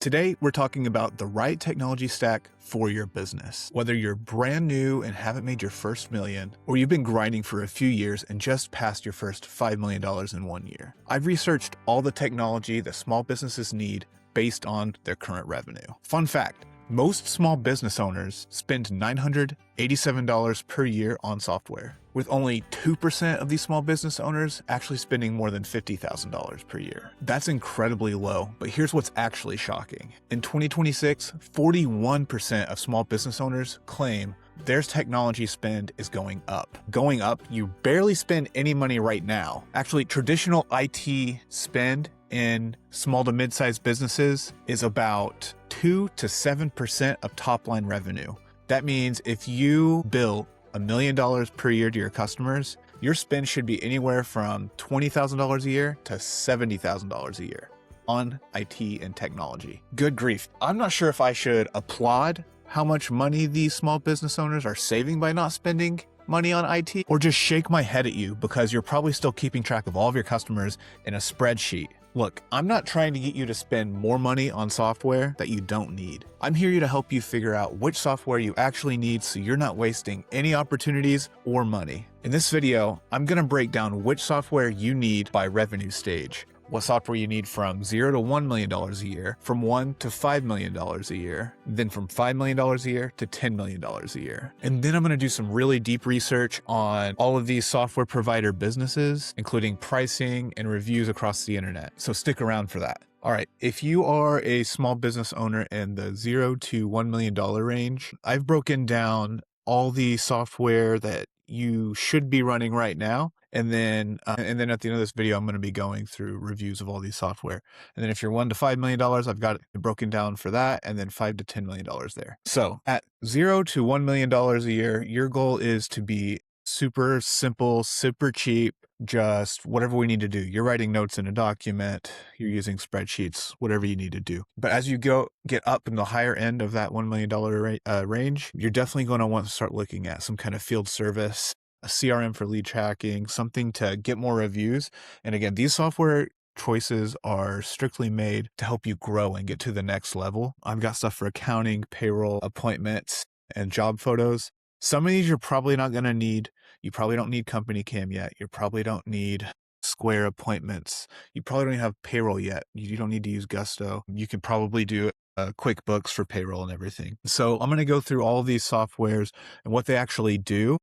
Today, we're talking about the right technology stack for your business. Whether you're brand new and haven't made your first million, or you've been grinding for a few years and just passed your first $5 million in 1 year. I've researched all the technology that small businesses need based on their current revenue. Fun fact, most small business owners spend $987 per year on software, with only 2% of these small business owners actually spending more than $50,000 per year. That's incredibly low, but here's what's actually shocking. In 2026, 41% of small business owners claim their technology spend is going up. Going up, you barely spend any money right now. Actually, traditional IT spend in small to mid-sized businesses is about 2 to 7% of top line revenue. That means if you bill $1 million per year to your customers, your spend should be anywhere from $20,000 a year to $70,000 a year on IT and technology. Good grief. I'm not sure if I should applaud how much money these small business owners are saving by not spending money on IT, or just shake my head at you because you're probably still keeping track of all of your customers in a spreadsheet. Look, I'm not trying to get you to spend more money on software that you don't need. I'm here to help you figure out which software you actually need so you're not wasting any opportunities or money. In this video, I'm going to break down which software you need by revenue stage. What software you need from $0 to $1 million a year, from $1 to $5 million a year, then from $5 million a year to $10 million a year. And then I'm going to do some really deep research on all of these software provider businesses, including pricing and reviews across the internet. So stick around for that. All right, if you are a small business owner in the $0 to $1 million range, I've broken down all the software that you should be running right now. And then at the end of this video, I'm going to be going through reviews of all these software. And then if you're $1 to $5 million, I've got it broken down for that, and then $5 to $10 million there. So at $0 to $1 million a year, your goal is to be super simple, super cheap, just whatever we need to do. You're writing notes in a document, you're using spreadsheets, whatever you need to do. But as you get up in the higher end of that $1 million range, you're definitely going to want to start looking at some kind of field service, a CRM for lead tracking, something to get more reviews. And again, these software choices are strictly made to help you grow and get to the next level. I've got stuff for accounting, payroll, appointments, and job photos. Some of these you're probably not going to need. You probably don't need Company Cam yet. You probably don't need Square appointments. You probably don't even have payroll yet. You don't need to use Gusto. You can probably do QuickBooks for payroll and everything. So I'm going to go through all of these softwares and what they actually do.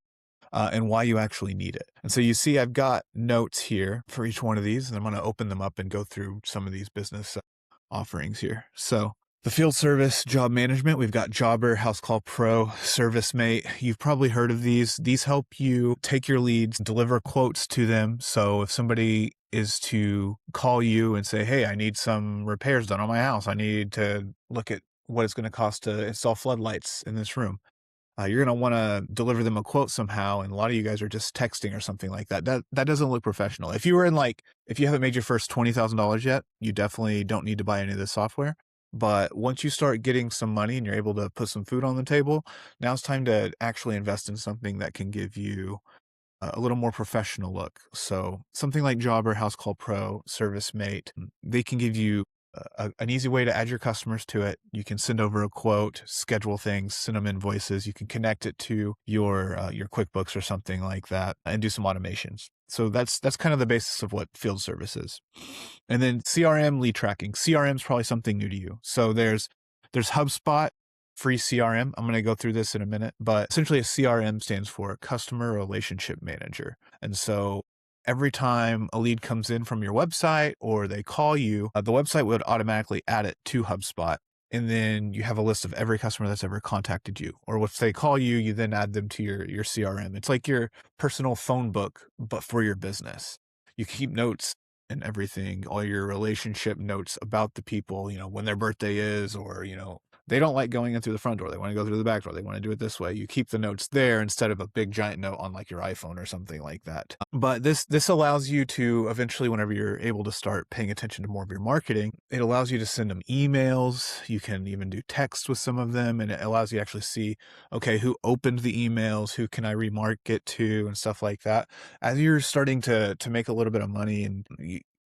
And why you actually need it. And so you see I've got notes here for each one of these, and I'm going to open them up and go through some of these business offerings here. So the field service job management, we've got Jobber, House Call Pro, ServiceMate. You've probably heard of these. These help you take your leads, deliver quotes to them. So if somebody is to call you and say, hey, I need some repairs done on my house, I need to look at what it's going to cost to install floodlights in this room. You're going to want to deliver them a quote somehow, and a lot of you guys are just texting or something like that. That doesn't look professional. If you haven't made your first $20,000 yet, you definitely don't need to buy any of this software. But once you start getting some money and you're able to put some food on the table, now it's time to actually invest in something that can give you a little more professional look. So something like Jobber, House Call Pro, ServiceMate, they can give you an easy way to add your customers to it. You can send over a quote, schedule things, send them invoices. You can connect it to your QuickBooks or something like that and do some automations. So that's kind of the basis of what field service is. And then CRM lead tracking. CRM is probably something new to you. So there's HubSpot, free CRM. I'm going to go through this in a minute, but essentially a CRM stands for Customer Relationship Manager. And so every time a lead comes in from your website or they call you, the website would automatically add it to HubSpot. And then you have a list of every customer that's ever contacted you. Or if they call you, you then add them to your CRM. It's like your personal phone book, but for your business. You keep notes and everything, all your relationship notes about the people, when their birthday is, or, they don't like going in through the front door. They want to go through the back door. They want to do it this way. You keep the notes there instead of a big giant note on like your iPhone or something like that. But this allows you to eventually, whenever you're able to start paying attention to more of your marketing, it allows you to send them emails. You can even do text with some of them, and it allows you to actually see, okay, who opened the emails, who can I remarket to, and stuff like that. As you're starting to make a little bit of money and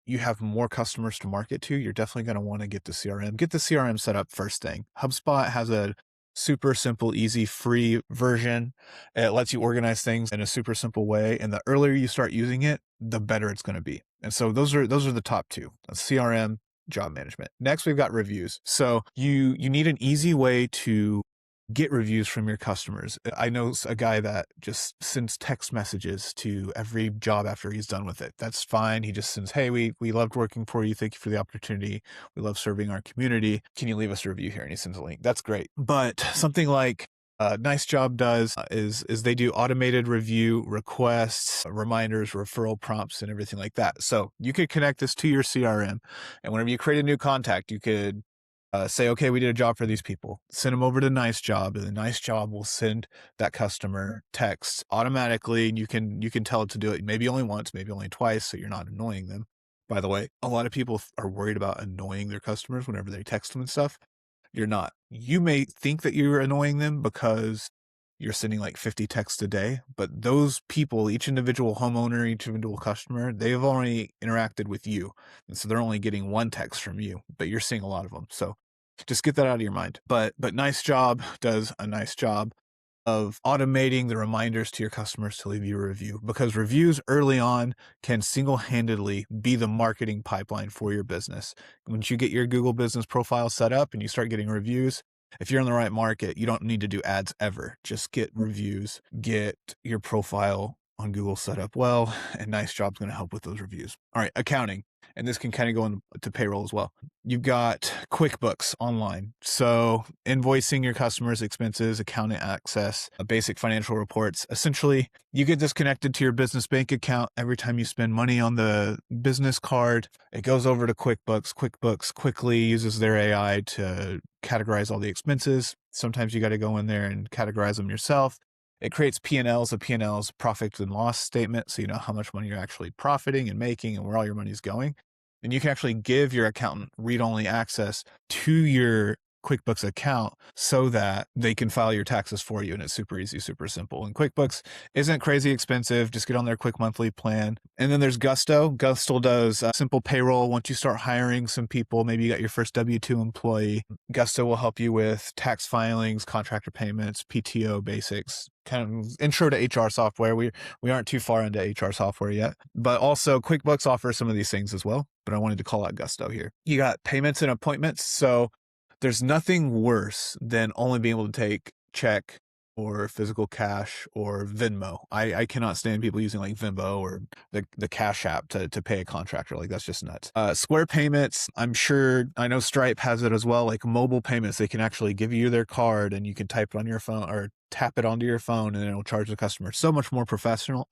you have more customers to market to, you're definitely going to want to get the CRM. Get the CRM set up first thing. HubSpot has a super simple, easy, free version. It lets you organize things in a super simple way. And the earlier you start using it, the better it's going to be. And so those are the top two: CRM, job management. Next, we've got reviews. So you need an easy way to get reviews from your customers. I know a guy that just sends text messages to every job after he's done with it. That's fine. He just sends, hey, we loved working for you. Thank you for the opportunity. We love serving our community. Can you leave us a review here? And he sends a link. That's great. But something like NiceJob does is they do automated review requests, reminders, referral prompts, and everything like that. So you could connect this to your CRM, and whenever you create a new contact, you could say, okay, we did a job for these people. Send them over to NiceJob, and the NiceJob will send that customer text automatically, and you can tell it to do it maybe only once, maybe only twice, so you're not annoying them. By the way, a lot of people are worried about annoying their customers whenever they text them and stuff. You're not. You may think that you're annoying them because you're sending like 50 texts a day, but those people, each individual homeowner, each individual customer, they've already interacted with you. And so they're only getting one text from you, but you're seeing a lot of them. So just get that out of your mind. But NiceJob does a nice job of automating the reminders to your customers to leave you a review, because reviews early on can single-handedly be the marketing pipeline for your business. Once you get your Google business profile set up and you start getting reviews, if you're in the right market, you don't need to do ads ever. Just get reviews, get your profile on Google set up well, and NiceJob's going to help with those reviews. All right, accounting. And this can kind of go into payroll as well. You've got QuickBooks Online. So invoicing your customers' expenses, accounting access, basic financial reports. Essentially, you get this connected to your business bank account. Every time you spend money on the business card, it goes over to QuickBooks. QuickBooks quickly uses their AI to categorize all the expenses. Sometimes you got to go in there and categorize them yourself. It creates P&Ls. A P&L is profit and loss statement, so you know how much money you're actually profiting and making and where all your money is going. And you can actually give your accountant read-only access to your QuickBooks account so that they can file your taxes for you. And it's super easy, super simple. And QuickBooks isn't crazy expensive. Just get on their quick monthly plan. And then there's Gusto. Gusto does simple payroll. Once you start hiring some people, maybe you got your first W-2 employee, Gusto will help you with tax filings, contractor payments, PTO basics, kind of intro to HR software. We aren't too far into HR software yet, but also QuickBooks offers some of these things as well. But I wanted to call out Gusto here. You got payments and appointments. So there's nothing worse than only being able to take check or physical cash or Venmo. I cannot stand people using like Venmo or the Cash App to pay a contractor. Like, that's just nuts. Square payments, I know Stripe has it as well. Like mobile payments, they can actually give you their card and you can type it on your phone or tap it onto your phone and it'll charge the customer. So much more professional.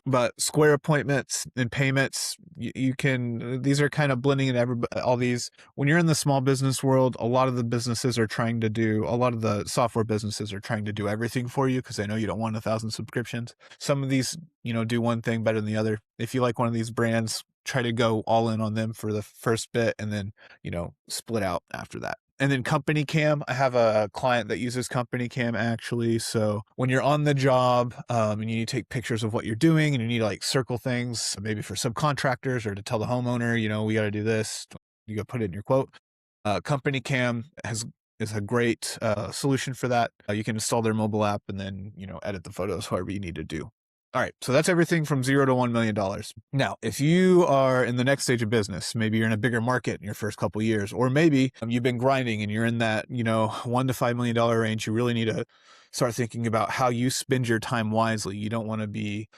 But Square appointments and payments, you can, these are kind of blending in all these. When you're in the small business world, a lot of the software businesses are trying to do everything for you because they know you don't want 1,000 subscriptions. Some of these, do one thing better than the other. If you like one of these brands, try to go all in on them for the first bit and then, split out after that. And then Company Cam, I have a client that uses Company Cam actually. So when you're on the job and you need to take pictures of what you're doing and you need to like circle things, maybe for subcontractors or to tell the homeowner, we got to do this, you got to put it in your quote. Company Cam is a great solution for that. You can install their mobile app and then, edit the photos however you need to do. All right, so that's everything from $0 to $1 million. Now, if you are in the next stage of business, maybe you're in a bigger market in your first couple of years, or maybe you've been grinding and you're in that, $1 to $5 million range, you really need to start thinking about how you spend your time wisely. You don't want to be,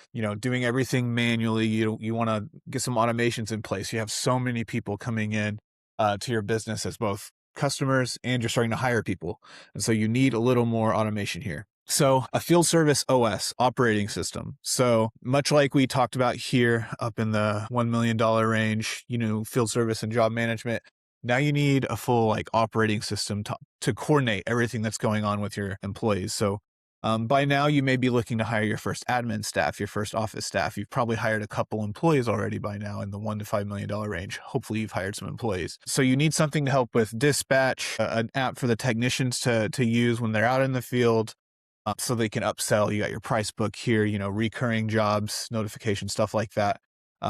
doing everything manually. You want to get some automations in place. You have so many people coming in to your business as both customers and you're starting to hire people. And so you need a little more automation here. So a field service OS operating system. So much like we talked about here up in the $1 million range, field service and job management, now you need a full operating system to coordinate everything that's going on with your employees. So by now you may be looking to hire your first admin staff, your first office staff. You've probably hired a couple employees already by now in the $1 to $5 million range. Hopefully you've hired some employees. So you need something to help with dispatch, an app for the technicians to use when they're out in the field. So they can upsell. You got your price book here, recurring jobs, notifications, stuff like that.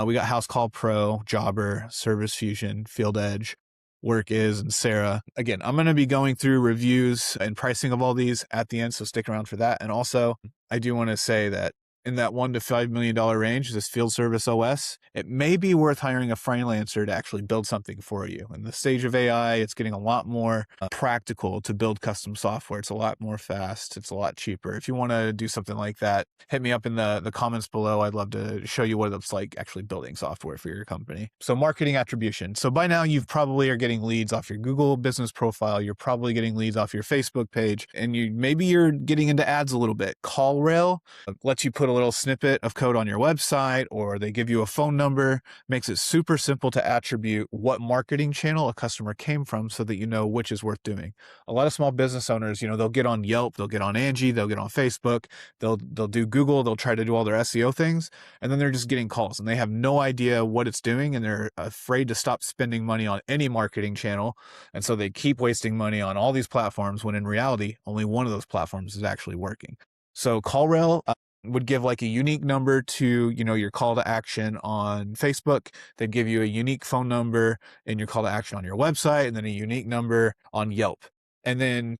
We got House Call Pro, Jobber, Service Fusion, Field Edge, WorkIs, and Sarah. Again, I'm going to be going through reviews and pricing of all these at the end, so stick around for that. And also, I do want to say that in that $1 to $5 million range, this field service OS, it may be worth hiring a freelancer to actually build something for you. In the stage of AI, it's getting a lot more practical to build custom software. It's a lot more fast. It's a lot cheaper. If you want to do something like that, hit me up in the comments below. I'd love to show you what it's like actually building software for your company. So marketing attribution. So by now you probably are getting leads off your Google business profile. You're probably getting leads off your Facebook page, and maybe you're getting into ads a little bit. CallRail lets you put a little snippet of code on your website, or they give you a phone number, makes it super simple to attribute what marketing channel a customer came from so that you know which is worth doing. A lot of small business owners, they'll get on Yelp, they'll get on Angie, they'll get on Facebook, they'll do Google, they'll try to do all their SEO things, and then they're just getting calls and they have no idea what it's doing, and they're afraid to stop spending money on any marketing channel. And so they keep wasting money on all these platforms when in reality, only one of those platforms is actually working. So CallRail would give like a unique number to, your call to action on Facebook. They'd give you a unique phone number in your call to action on your website, and then a unique number on Yelp. And then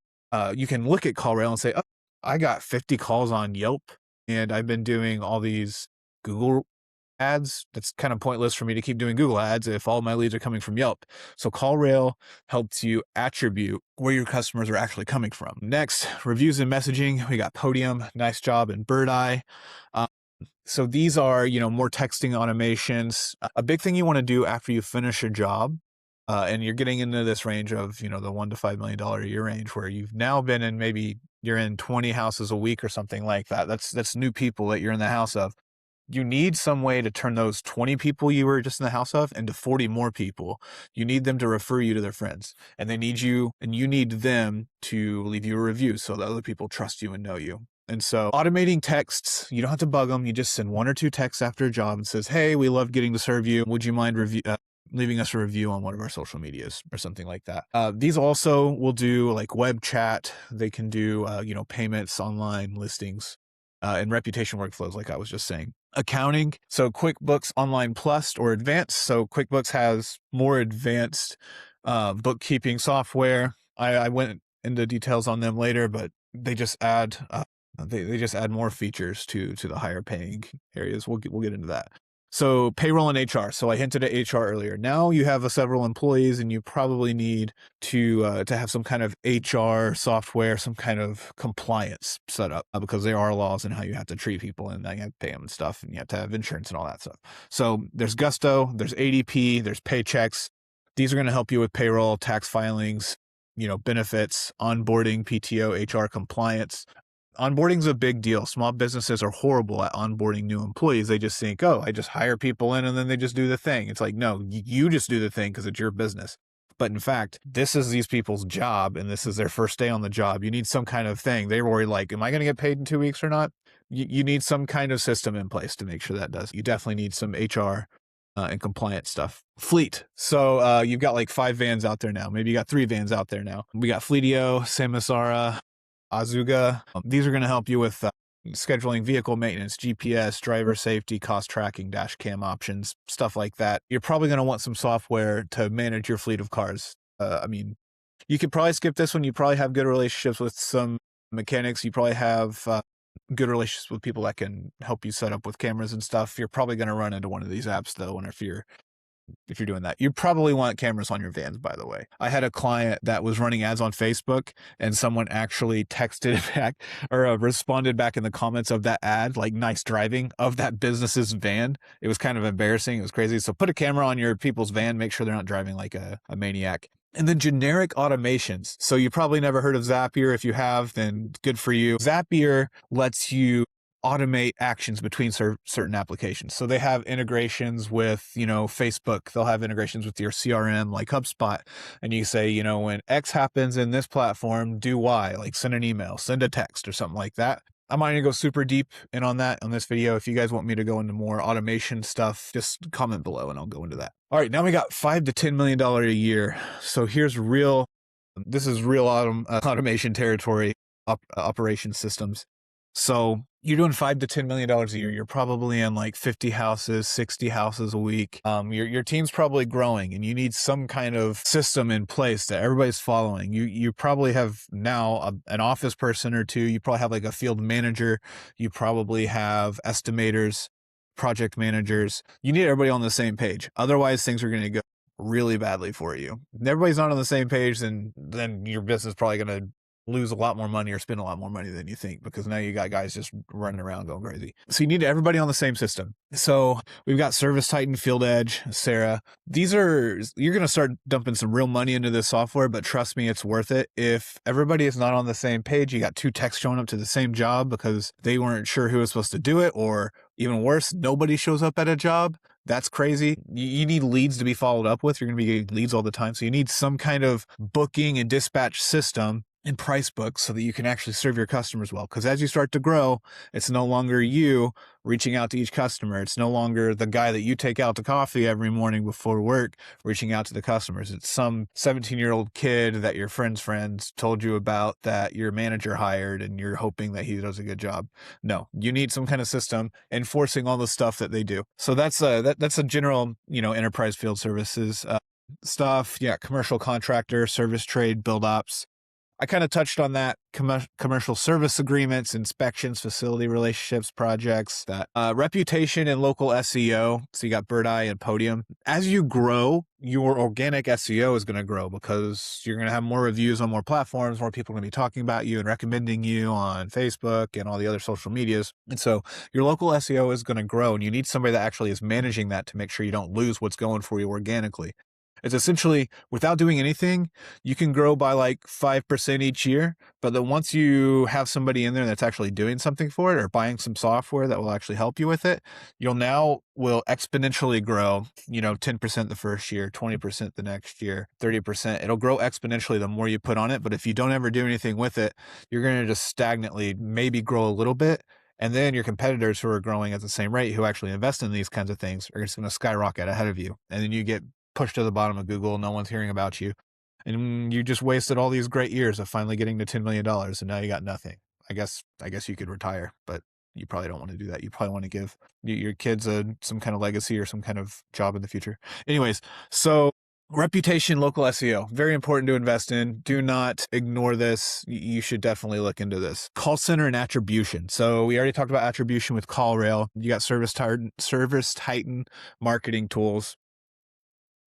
you can look at CallRail and say, oh, I got 50 calls on Yelp, and I've been doing all these Google ads. That's kind of pointless for me to keep doing Google ads if all my leads are coming from Yelp. So CallRail helps you attribute where your customers are actually coming from. Next, reviews and messaging. We got Podium, NiceJob, and Birdeye. So these are, more texting automations. A big thing you want to do after you finish a job, and you're getting into this range of, the $1 to $5 million a year range, where you've now been in, maybe you're in 20 houses a week or something like that. That's new people that you're in the house of. You need some way to turn those 20 people you were just in the house of into 40 more people. You need them to refer you to their friends, and they need you, and you need them to leave you a review so that other people trust you and know you. And so automating texts, you don't have to bug them. You just send 1 or 2 texts after a job and says, hey, we love getting to serve you. Would you mind leaving us a review on one of our social medias or something like that? These also will do like web chat. They can do, payments, online listings, and reputation workflows, like I was just saying. Accounting. So QuickBooks Online Plus or Advanced. So QuickBooks has more advanced bookkeeping software. I went into details on them later, but they just add they just add more features to the higher paying areas. We'll get into that. So payroll and HR. So I hinted at HR earlier. Now you have several employees, and you probably need to have some kind of HR software, some kind of compliance set up, because there are laws in how you have to treat people, and you have to pay them and stuff, and you have to have insurance and all that stuff. So there's Gusto, there's ADP, there's Paychecks. These are going to help you with payroll, tax filings, benefits, onboarding, PTO, HR compliance. Onboarding is a big deal. Small businesses are horrible at onboarding new employees. They just think, oh, I just hire people in and then they just do the thing. It's like, no, you just do the thing because it's your business. But in fact, this is these people's job, and this is their first day on the job. You need some kind of thing. They worry like, am I going to get paid in 2 weeks or not? You need some kind of system in place to make sure that does. You definitely need some HR and compliance stuff. Fleet. So you've got like 5 vans out there now. Maybe you got 3 vans out there now. We got Fleetio, Samsara, Azuga. These are going to help you with scheduling vehicle maintenance, GPS, driver safety, cost tracking, dash cam options, stuff like that. You're probably going to want some software to manage your fleet of cars. You could probably skip this one. You probably have good relationships with some mechanics. You probably have good relationships with people that can help you set up with cameras and stuff. You're probably going to run into one of these apps though, and if you're doing that, you probably want cameras on your vans, by the way. I had a client that was running ads on Facebook, and someone actually texted back or responded back in the comments of that ad, like nice driving of that business's van. It was kind of embarrassing. It was crazy. So put a camera on your people's van, make sure they're not driving like a maniac. And then generic automations. So you probably never heard of Zapier. If you have, then good for you. Zapier lets you automate actions between certain applications. So they have integrations with, Facebook. They'll have integrations with your CRM like HubSpot. And you say, when X happens in this platform, do Y, like send an email, send a text or something like that. I'm not going to go super deep in on that on this video. If you guys want me to go into more automation stuff, just comment below and I'll go into that. All right, now we got $5 to $10 million a year. So this is real automation territory, operation systems. So you're doing $5 to $10 million a year. You're probably in like 50 houses, 60 houses a week. Your team's probably growing, and you need some kind of system in place that everybody's following. You probably have now an office person or two. You probably have like a field manager. You probably have estimators, project managers. You need everybody on the same page. Otherwise, things are going to go really badly for you. If everybody's not on the same page, then your business is probably going to lose a lot more money or spend a lot more money than you think, because now you got guys just running around going crazy. So you need everybody on the same system. So we've got Service Titan, Field Edge, Sarah. You're going to start dumping some real money into this software, but trust me, it's worth it. If everybody is not on the same page, you got two techs showing up to the same job because they weren't sure who was supposed to do it, or even worse, nobody shows up at a job. That's crazy. You need leads to be followed up with. You're going to be getting leads all the time. So you need some kind of booking and dispatch system and price books so that you can actually serve your customers well. Because as you start to grow, it's no longer you reaching out to each customer. It's no longer the guy that you take out to coffee every morning before work reaching out to the customers. It's some 17-year-old kid that your friend's friends told you about that your manager hired, and you're hoping that he does a good job. No, you need some kind of system enforcing all the stuff that they do. So that's a general, enterprise field services stuff. Yeah, commercial contractor, service trade, build ops. I kind of touched on that. Commercial service agreements, inspections, facility relationships, projects, that reputation and local SEO. So you got Bird Eye and Podium. As you grow, your organic SEO is going to grow because you're going to have more reviews on more platforms. More people are going to be talking about you and recommending you on Facebook and all the other social medias. And so your local SEO is going to grow, and you need somebody that actually is managing that to make sure you don't lose what's going for you organically. It's essentially, without doing anything, you can grow by like 5% each year. But then once you have somebody in there that's actually doing something for it, or buying some software that will actually help you with it, will exponentially grow, 10% the first year, 20% the next year, 30%. It'll grow exponentially the more you put on it. But if you don't ever do anything with it, you're going to just stagnantly maybe grow a little bit. And then your competitors who are growing at the same rate, who actually invest in these kinds of things, are just going to skyrocket ahead of you. And then you get pushed to the bottom of Google. No one's hearing about you. And you just wasted all these great years of finally getting to $10 million. And now you got nothing. I guess you could retire, but you probably don't want to do that. You probably want to give your kids some kind of legacy or some kind of job in the future. Anyways, so reputation, local SEO, very important to invest in. Do not ignore this. You should definitely look into this. Call center and attribution. So we already talked about attribution with CallRail. You got Service Titan marketing tools.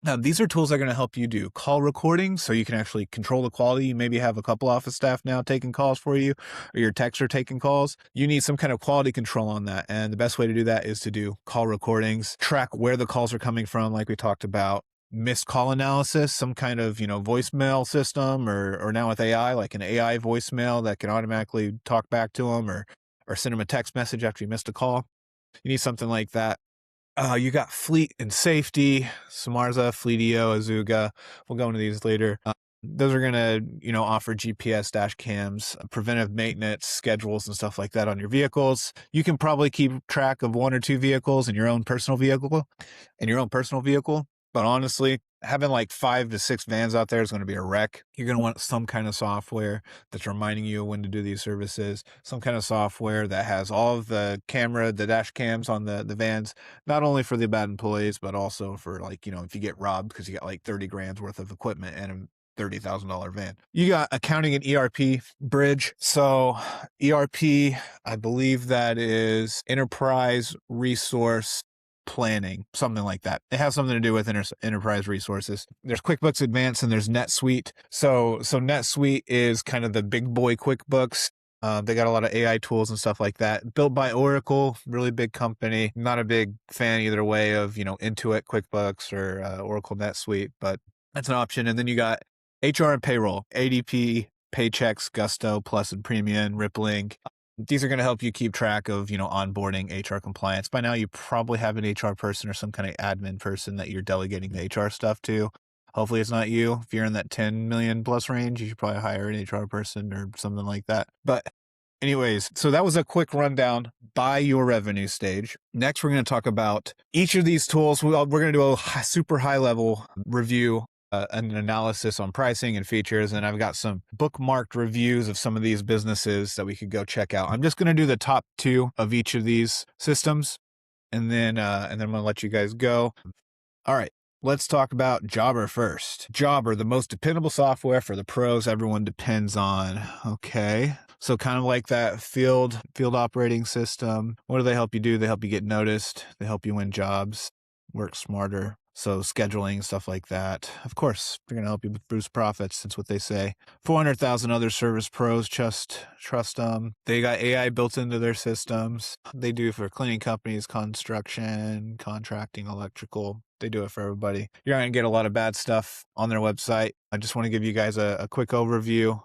Now, these are tools that are going to help you do call recording, so you can actually control the quality. You maybe have a couple office staff now taking calls for you, or your techs are taking calls. You need some kind of quality control on that. And the best way to do that is to do call recordings, track where the calls are coming from, like we talked about. Missed call analysis, some kind of, voicemail system, or now with AI, like an AI voicemail that can automatically talk back to them, or send them a text message after you missed a call. You need something like that. You got fleet and safety, Samarza, Fleetio, Azuga. We'll go into these later. Those are going to, offer GPS dash cams, preventive maintenance schedules and stuff like that on your vehicles. You can probably keep track of one or two vehicles in your own personal vehicle, But honestly, having like 5 to 6 vans out there is going to be a wreck. You're going to want some kind of software that's reminding you when to do these services, some kind of software that has all of the dash cams on the vans, not only for the bad employees, but also for like, if you get robbed because you got like 30 grand's worth of equipment and a $30,000 van. You got accounting and ERP bridge. So ERP, I believe that is enterprise resource planning, something like that. It has something to do with enterprise resources. There's QuickBooks Advanced and there's NetSuite. So NetSuite is kind of the big boy QuickBooks. They got a lot of AI tools and stuff like that. Built by Oracle, really big company. Not a big fan either way of, Intuit QuickBooks or Oracle NetSuite, but that's an option. And then you got HR and payroll, ADP, Paychex, Gusto, Plus and Premium, Rippling. These are going to help you keep track of, onboarding, HR compliance. By now, you probably have an HR person or some kind of admin person that you're delegating the HR stuff to. Hopefully it's not you. If you're in that 10 million plus range, you should probably hire an HR person or something like that. But anyways, so that was a quick rundown by your revenue stage. Next, we're going to talk about each of these tools. We're going to do a super high level review an analysis on pricing and features, and I've got some bookmarked reviews of some of these businesses that we could go check out. I'm just going to do the top 2 of each of these systems, and then I'm going to let you guys go. All right. Let's talk about Jobber first. Jobber, the most dependable software for the pros everyone depends on. Okay. So kind of like that field operating system. What do they help you do? They help you get noticed. They help you win jobs, work smarter. So scheduling, stuff like that. Of course, they're going to help you boost profits. That's what they say. 400,000 other service pros trust them. They got AI built into their systems. They do for cleaning companies, construction, contracting, electrical. They do it for everybody. You're not going to get a lot of bad stuff on their website. I just want to give you guys a quick overview.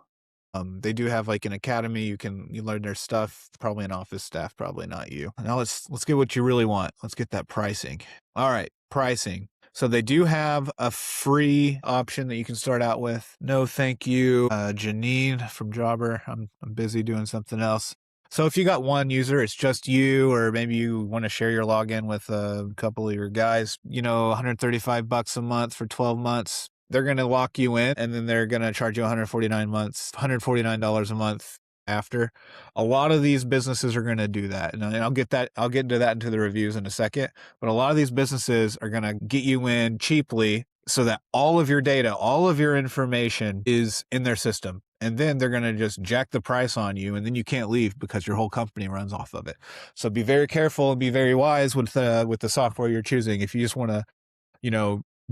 They do have like an academy. You learn their stuff. Probably an office staff, probably not you. Now let's get what you really want. Let's get that pricing. All right, pricing. So they do have a free option that you can start out with. No, thank you, Janine from Jobber. I'm busy doing something else. So if you got one user, it's just you, or maybe you want to share your login with a couple of your guys, $135 a month for 12 months. They're going to lock you in, and then they're going to charge you $149 a month after. A lot of these businesses are going to do that. And I'll get into that into the reviews in a second. But a lot of these businesses are going to get you in cheaply so that all of your data, all of your information is in their system. And then they're going to just jack the price on you, and then you can't leave because your whole company runs off of it. So be very careful and be very wise with the software you're choosing. If you just want to,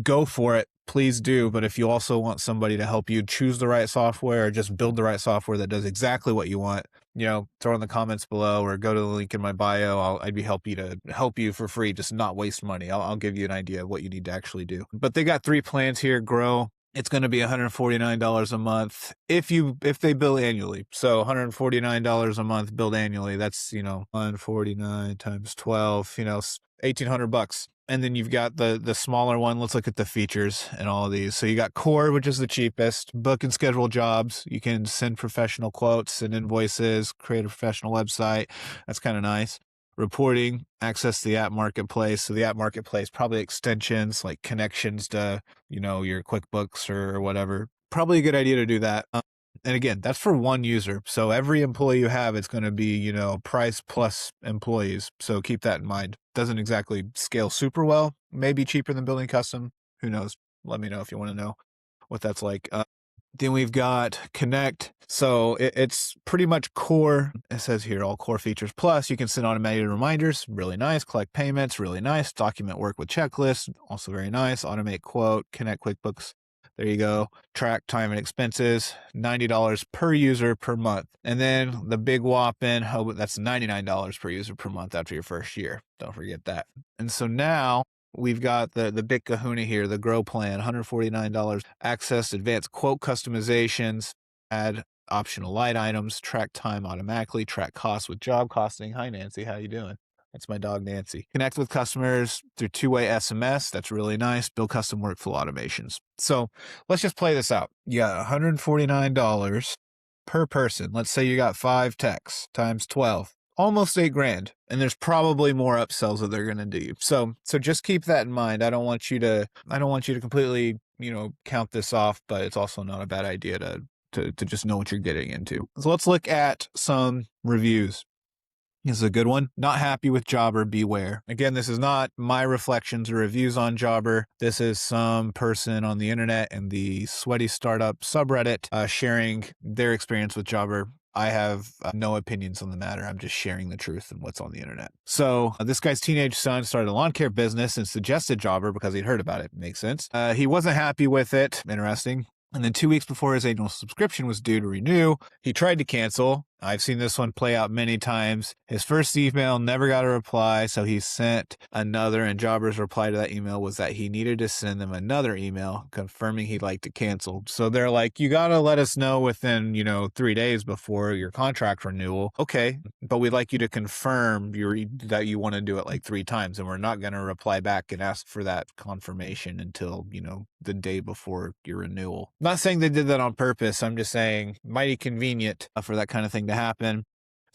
go for it, please do. But if you also want somebody to help you choose the right software or just build the right software that does exactly what you want, throw in the comments below or go to the link in my bio. I'd be happy to help you for free, just not waste money. I'll give you an idea of what you need to actually do. But they got 3 plans here. Grow. It's going to be $149 a month if they bill annually. So $149 a month billed annually. That's, 149 times 12, $1,800. And then you've got the smaller one. Let's look at the features and all of these. So you got Core, which is the cheapest. Book and schedule jobs. You can send professional quotes and invoices, create a professional website. That's kind of nice. Reporting, access the app marketplace. So the app marketplace, probably extensions like connections to, your QuickBooks or whatever. Probably a good idea to do that. And again, that's for one user. So every employee you have, it's going to be, price plus employees. So keep that in mind. Doesn't exactly scale super well. Maybe cheaper than building custom. Who knows? Let me know if you want to know what that's like. Then we've got Connect. So it's pretty much core. It says here, all core features. Plus, you can send automated reminders. Really nice. Collect payments. Really nice. Document work with checklists. Also very nice. Automate quote. Connect QuickBooks. There you go. Track time and expenses, $90 per user per month. And then the big whopping, that's $99 per user per month after your first year. Don't forget that. And so now we've got the big kahuna here, the Grow plan, $149. Access advanced quote customizations, add optional light items, track time automatically, track costs with job costing. Hi, Nancy. How you doing? That's my dog, Nancy. Connect with customers through 2-way SMS. That's really nice. Build custom workflow automations. So let's just play this out. You got $149 per person. Let's say you got 5 techs times 12. Almost $8,000. And there's probably more upsells that they're going to do. So just keep that in mind. I don't want you to completely, count this off, but it's also not a bad idea to just know what you're getting into. So let's look at some reviews. This is a good one. Not happy with Jobber, beware. Again, this is not my reflections or reviews on Jobber. This is some person on the internet and the Sweaty Startup subreddit sharing their experience with Jobber. I have no opinions on the matter. I'm just sharing the truth and what's on the internet. So this guy's teenage son started a lawn care business and suggested Jobber because he'd heard about it. Makes sense. He wasn't happy with it. Interesting. And then 2 weeks before his annual subscription was due to renew, he tried to cancel. I've seen this one play out many times. His first email never got a reply, so he sent another, and Jobber's reply to that email was that he needed to send them another email confirming he'd like to cancel. So they're like, you got to let us know within, 3 days before your contract renewal. Okay, but we'd like you to confirm that you want to do it like 3 times, and we're not going to reply back and ask for that confirmation until, the day before your renewal. Not saying they did that on purpose. I'm just saying mighty convenient for that kind of thing to happen.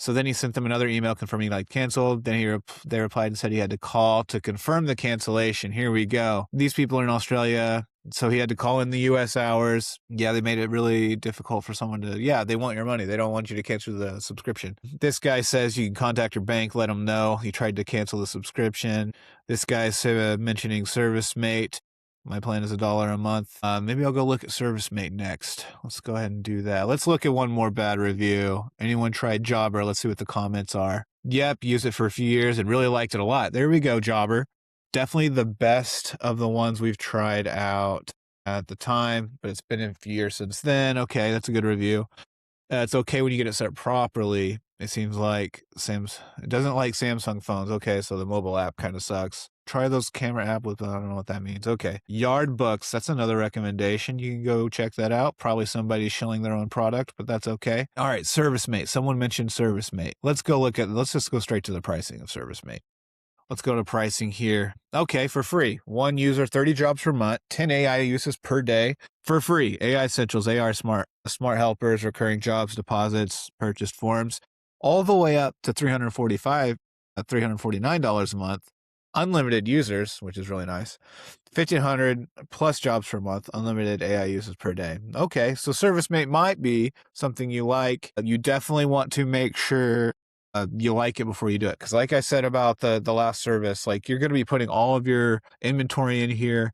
So then he sent them another email confirming like canceled. Then they replied and said he had to call to confirm the cancellation. Here we go. These people are in Australia. So he had to call in the US hours. Yeah, they made it really difficult for someone to, they want your money. They don't want you to cancel the subscription. This guy says you can contact your bank, let them know. He tried to cancel the subscription. This guy's mentioning ServiceMate. My plan is $1 a month. Maybe I'll go look at ServiceMate next. Let's go ahead and do that. Let's look at one more bad review. Anyone tried Jobber? Let's see what the comments are. Yep, used it for a few years and really liked it a lot. There we go, Jobber. Definitely the best of the ones we've tried out at the time, but it's been a few years since then. Okay, that's a good review. It's okay when you get it set up properly. It seems like it doesn't like Samsung phones. Okay, so the mobile app kind of sucks. Try those camera app with, I don't know what that means. Okay. Yard Books, that's another recommendation. You can go check that out. Probably somebody's shilling their own product, but that's okay. All right, ServiceMate. Someone mentioned ServiceMate. Let's just go straight to the pricing of ServiceMate. Let's go to pricing here. Okay, for free. One user, 30 jobs per month, 10 AI uses per day for free. AI Essentials, AR Smart Helpers, recurring jobs, deposits, purchased forms, all the way up to $349 a month. Unlimited users, which is really nice. 1,500 plus jobs per month, unlimited AI uses per day. Okay, so ServiceMate might be something you like. You definitely want to make sure you like it before you do it. Because like I said about the last service, like you're going to be putting all of your inventory in here.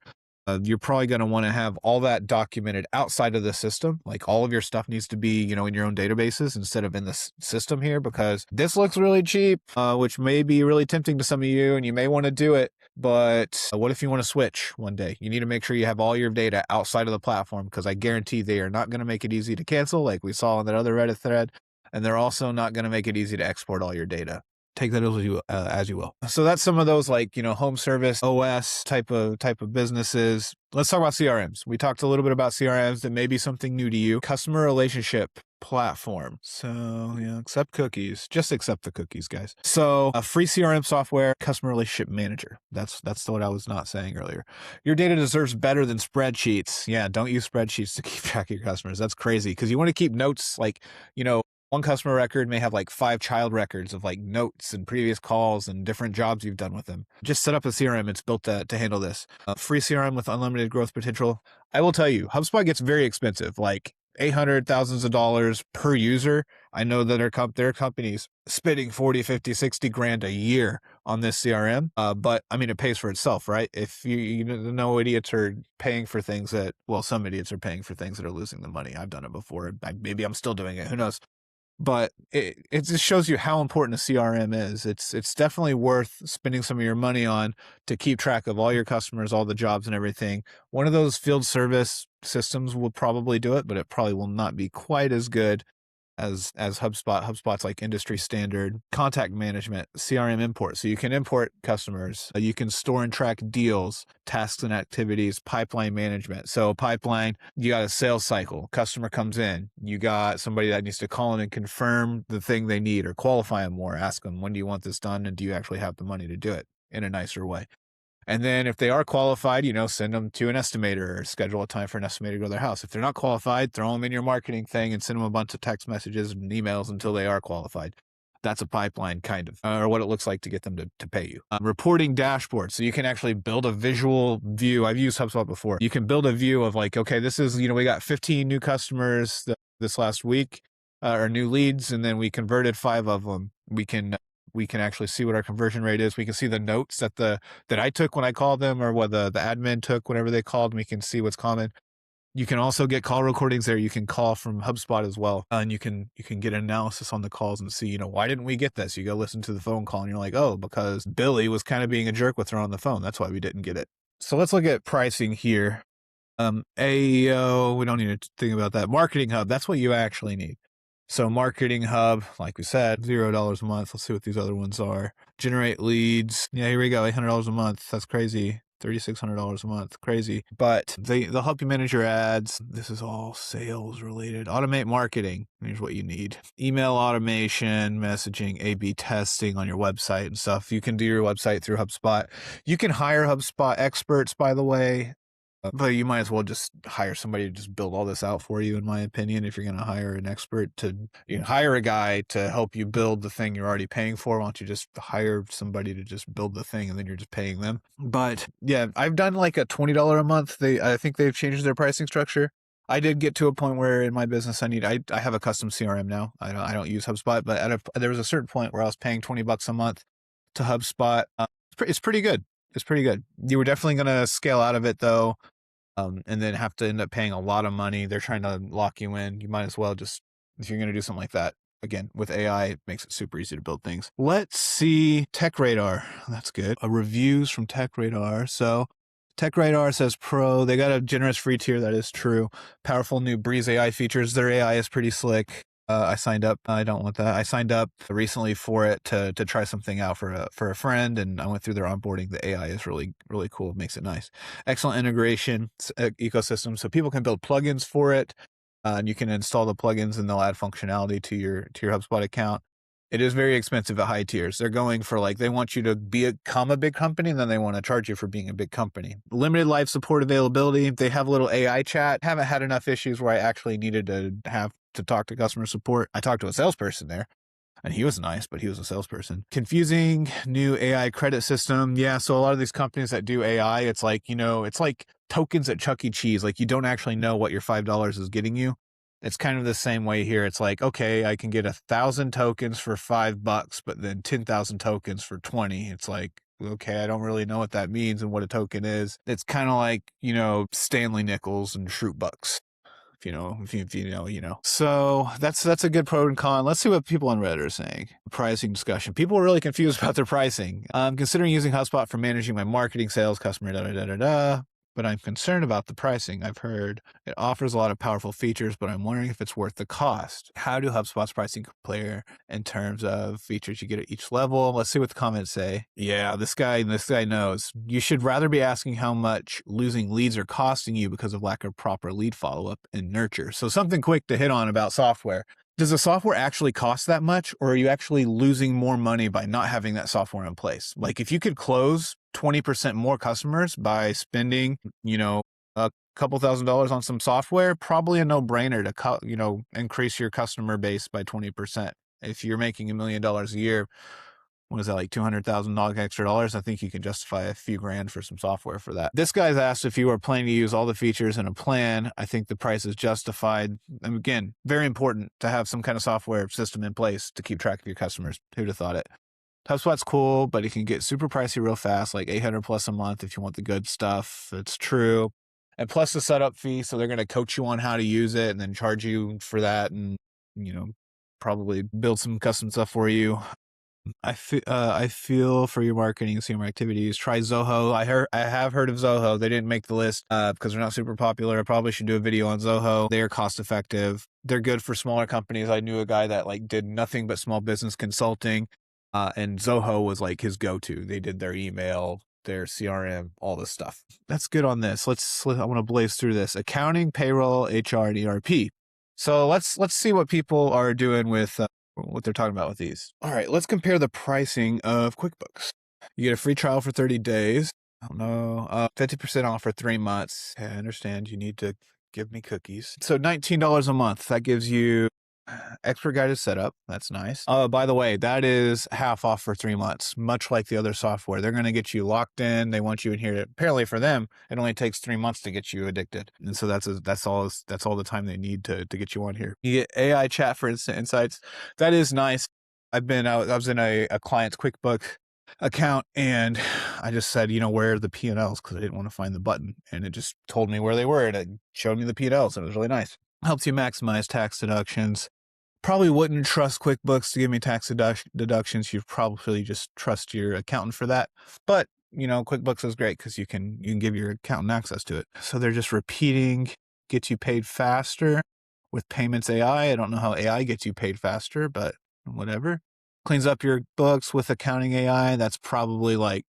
You're probably going to want to have all that documented outside of the system. Like all of your stuff needs to be, in your own databases instead of in the system here, because this looks really cheap, which may be really tempting to some of you and you may want to do it. But what if you want to switch one day? You need to make sure you have all your data outside of the platform, because I guarantee they are not going to make it easy to cancel like we saw in that other Reddit thread. And they're also not going to make it easy to export all your data. Take that as you will. So that's some of those home service OS type of businesses. Let's talk about CRMs. We talked a little bit about CRMs that may be something new to you. Customer relationship platform. So accept cookies. Just accept the cookies, guys. So a free CRM software, customer relationship manager. That's what I was not saying earlier. Your data deserves better than spreadsheets. Yeah, don't use spreadsheets to keep track of your customers. That's crazy, because you want to keep notes one customer record may have 5 child records of notes and previous calls and different jobs you've done with them. Just set up a CRM. It's built to handle this. Free CRM with unlimited growth potential. I will tell you, HubSpot gets very expensive, like $800, thousands of dollars per user. I know that their companies spending 40, 50, 60 grand a year on this CRM. But I mean, it pays for itself, right? If no idiots are paying for things some idiots are paying for things that are losing them money. I've done it before. Maybe I'm still doing it. Who knows? But it just shows you how important a CRM is. It's definitely worth spending some of your money on to keep track of all your customers, all the jobs and everything. One of those field service systems will probably do it, but it probably will not be quite as good as HubSpot. HubSpot's industry standard contact management, CRM import. So you can import customers. You can store and track deals, tasks and activities, pipeline management. So pipeline, you got a sales cycle. Customer comes in. You got somebody that needs to call in and confirm the thing they need or qualify them more. Ask them, when do you want this done? And do you actually have the money to do it in a nicer way? And then if they are qualified, send them to an estimator or schedule a time for an estimator to go to their house. If they're not qualified, throw them in your marketing thing and send them a bunch of text messages and emails until they are qualified. That's a pipeline kind of, or what it looks like to get them to pay you. Reporting dashboard. So you can actually build a visual view. I've used HubSpot before. You can build a view of okay, this is, we got 15 new customers this last week, or new leads, and then we converted 5 of them. We can actually see what our conversion rate is. We can see the notes that I took when I called them, or what the admin took whenever they called. We can see what's common. You can also get call recordings there. You can call from HubSpot as well. And you can get analysis on the calls and see, why didn't we get this? You go listen to the phone call and you're like, oh, because Billy was kind of being a jerk with her on the phone. That's why we didn't get it. So let's look at pricing here. AEO, we don't need to think about that. Marketing Hub, that's what you actually need. So Marketing Hub, like we said, $0 a month. Let's see what these other ones are. Generate leads. Yeah, here we go. $800 a month. That's crazy. $3,600 a month. Crazy. But they'll help you manage your ads. This is all sales related. Automate marketing. Here's what you need. Email automation, messaging, A/B testing on your website and stuff. You can do your website through HubSpot. You can hire HubSpot experts, by the way. But you might as well just hire somebody to just build all this out for you, in my opinion. If you're going to hire an expert hire a guy to help you build the thing you're already paying for. Why don't you just hire somebody to just build the thing and then you're just paying them? But yeah, I've done like a $20 a month. I think they've changed their pricing structure. I did get to a point where in my business I have a custom CRM now. I don't use HubSpot, but there was a certain point where I was paying $20 a month to HubSpot. It's pretty good. It's pretty good. You were definitely going to scale out of it though, and then have to end up paying a lot of money. They're trying to lock you in. You might as well just, if you're going to do something like that, again, with AI, it makes it super easy to build things. Let's see Tech Radar. That's good. Reviews from Tech Radar. So Tech Radar says pro. They got a generous free tier. That is true. Powerful new Breeze AI features. Their AI is pretty slick. I signed up. I don't want that. I signed up recently for it to try something out for a friend, and I went through their onboarding. The AI is really, really cool. It makes it nice. Excellent integration ecosystem, so people can build plugins for it, and you can install the plugins, and they'll add functionality to your HubSpot account. It is very expensive at high tiers. They're going for they want you to become a big company, and then they want to charge you for being a big company. Limited live support availability. They have a little AI chat. Haven't had enough issues where I actually needed to have to talk to customer support. I talked to a salesperson there, and he was nice, but he was a salesperson. Confusing new AI credit system. Yeah, so a lot of these companies that do AI, it's it's like tokens at Chuck E. Cheese. Like you don't actually know what your $5 is getting you. It's kind of the same way here. It's like, okay, I can get 1,000 tokens for $5, but then 10,000 tokens for 20. It's like, okay, I don't really know what that means and what a token is. It's kind of like, Stanley nickels and Shroot bucks. If you know, you know. So that's a good pro and con. Let's see what people on Reddit are saying. Pricing discussion. People are really confused about their pricing. I'm considering using HubSpot for managing my marketing, sales, customer, but I'm concerned about the pricing. I've heard it offers a lot of powerful features, but I'm wondering if it's worth the cost. How do HubSpot's pricing compare in terms of features you get at each level? Let's see what the comments say. Yeah, this guy knows. You should rather be asking how much losing leads are costing you because of lack of proper lead follow-up and nurture. So something quick to hit on about software. Does the software actually cost that much, or are you actually losing more money by not having that software in place? Like if you could close 20% more customers by spending, a couple $1,000s on some software, probably a no-brainer to, increase your customer base by 20%. If you're making $1 million a year, what is that, like $200,000 extra dollars? I think you can justify a few grand for some software for that. This guy's asked if you are planning to use all the features in a plan. I think the price is justified. And again, very important to have some kind of software system in place to keep track of your customers. Who'd have thought it? HubSpot's cool, but it can get super pricey real fast, like 800 plus a month if you want the good stuff. It's true. And plus the setup fee, so they're going to coach you on how to use it and then charge you for that and, probably build some custom stuff for you. I feel for your marketing and CMR activities. Try Zoho. I have heard of Zoho. They didn't make the list because they're not super popular. I probably should do a video on Zoho. They are cost effective. They're good for smaller companies. I knew a guy that did nothing but small business consulting, and Zoho was his go-to. They did their email, their CRM, all this stuff. That's good on this. I want to blaze through this. Accounting, payroll, HR, and ERP. So let's see what people are doing with what they're talking about with these. All right, let's compare the pricing of QuickBooks. You get a free trial for 30 days. I don't know, 50% off for 3 months. I understand you need to give me cookies. So $19 a month. That gives you expert guided setup. That's nice. By the way, that is half off for 3 months, much like the other software. They're going to get you locked in. They want you in here. Apparently for them, it only takes 3 months to get you addicted. And so that's all the time they need to get you on here. You get AI chat for instant insights. That is nice. I was in a client's QuickBooks account, and I just said, where are the P&Ls? Because I didn't want to find the button. And it just told me where they were, and it showed me the P&Ls. And it was really nice. Helps you maximize tax deductions. Probably wouldn't trust QuickBooks to give me tax deductions. You'd probably just trust your accountant for that. But, QuickBooks is great because you can give your accountant access to it. So they're just repeating, get you paid faster with payments AI. I don't know how AI gets you paid faster, but whatever. Cleans up your books with accounting AI. That's probably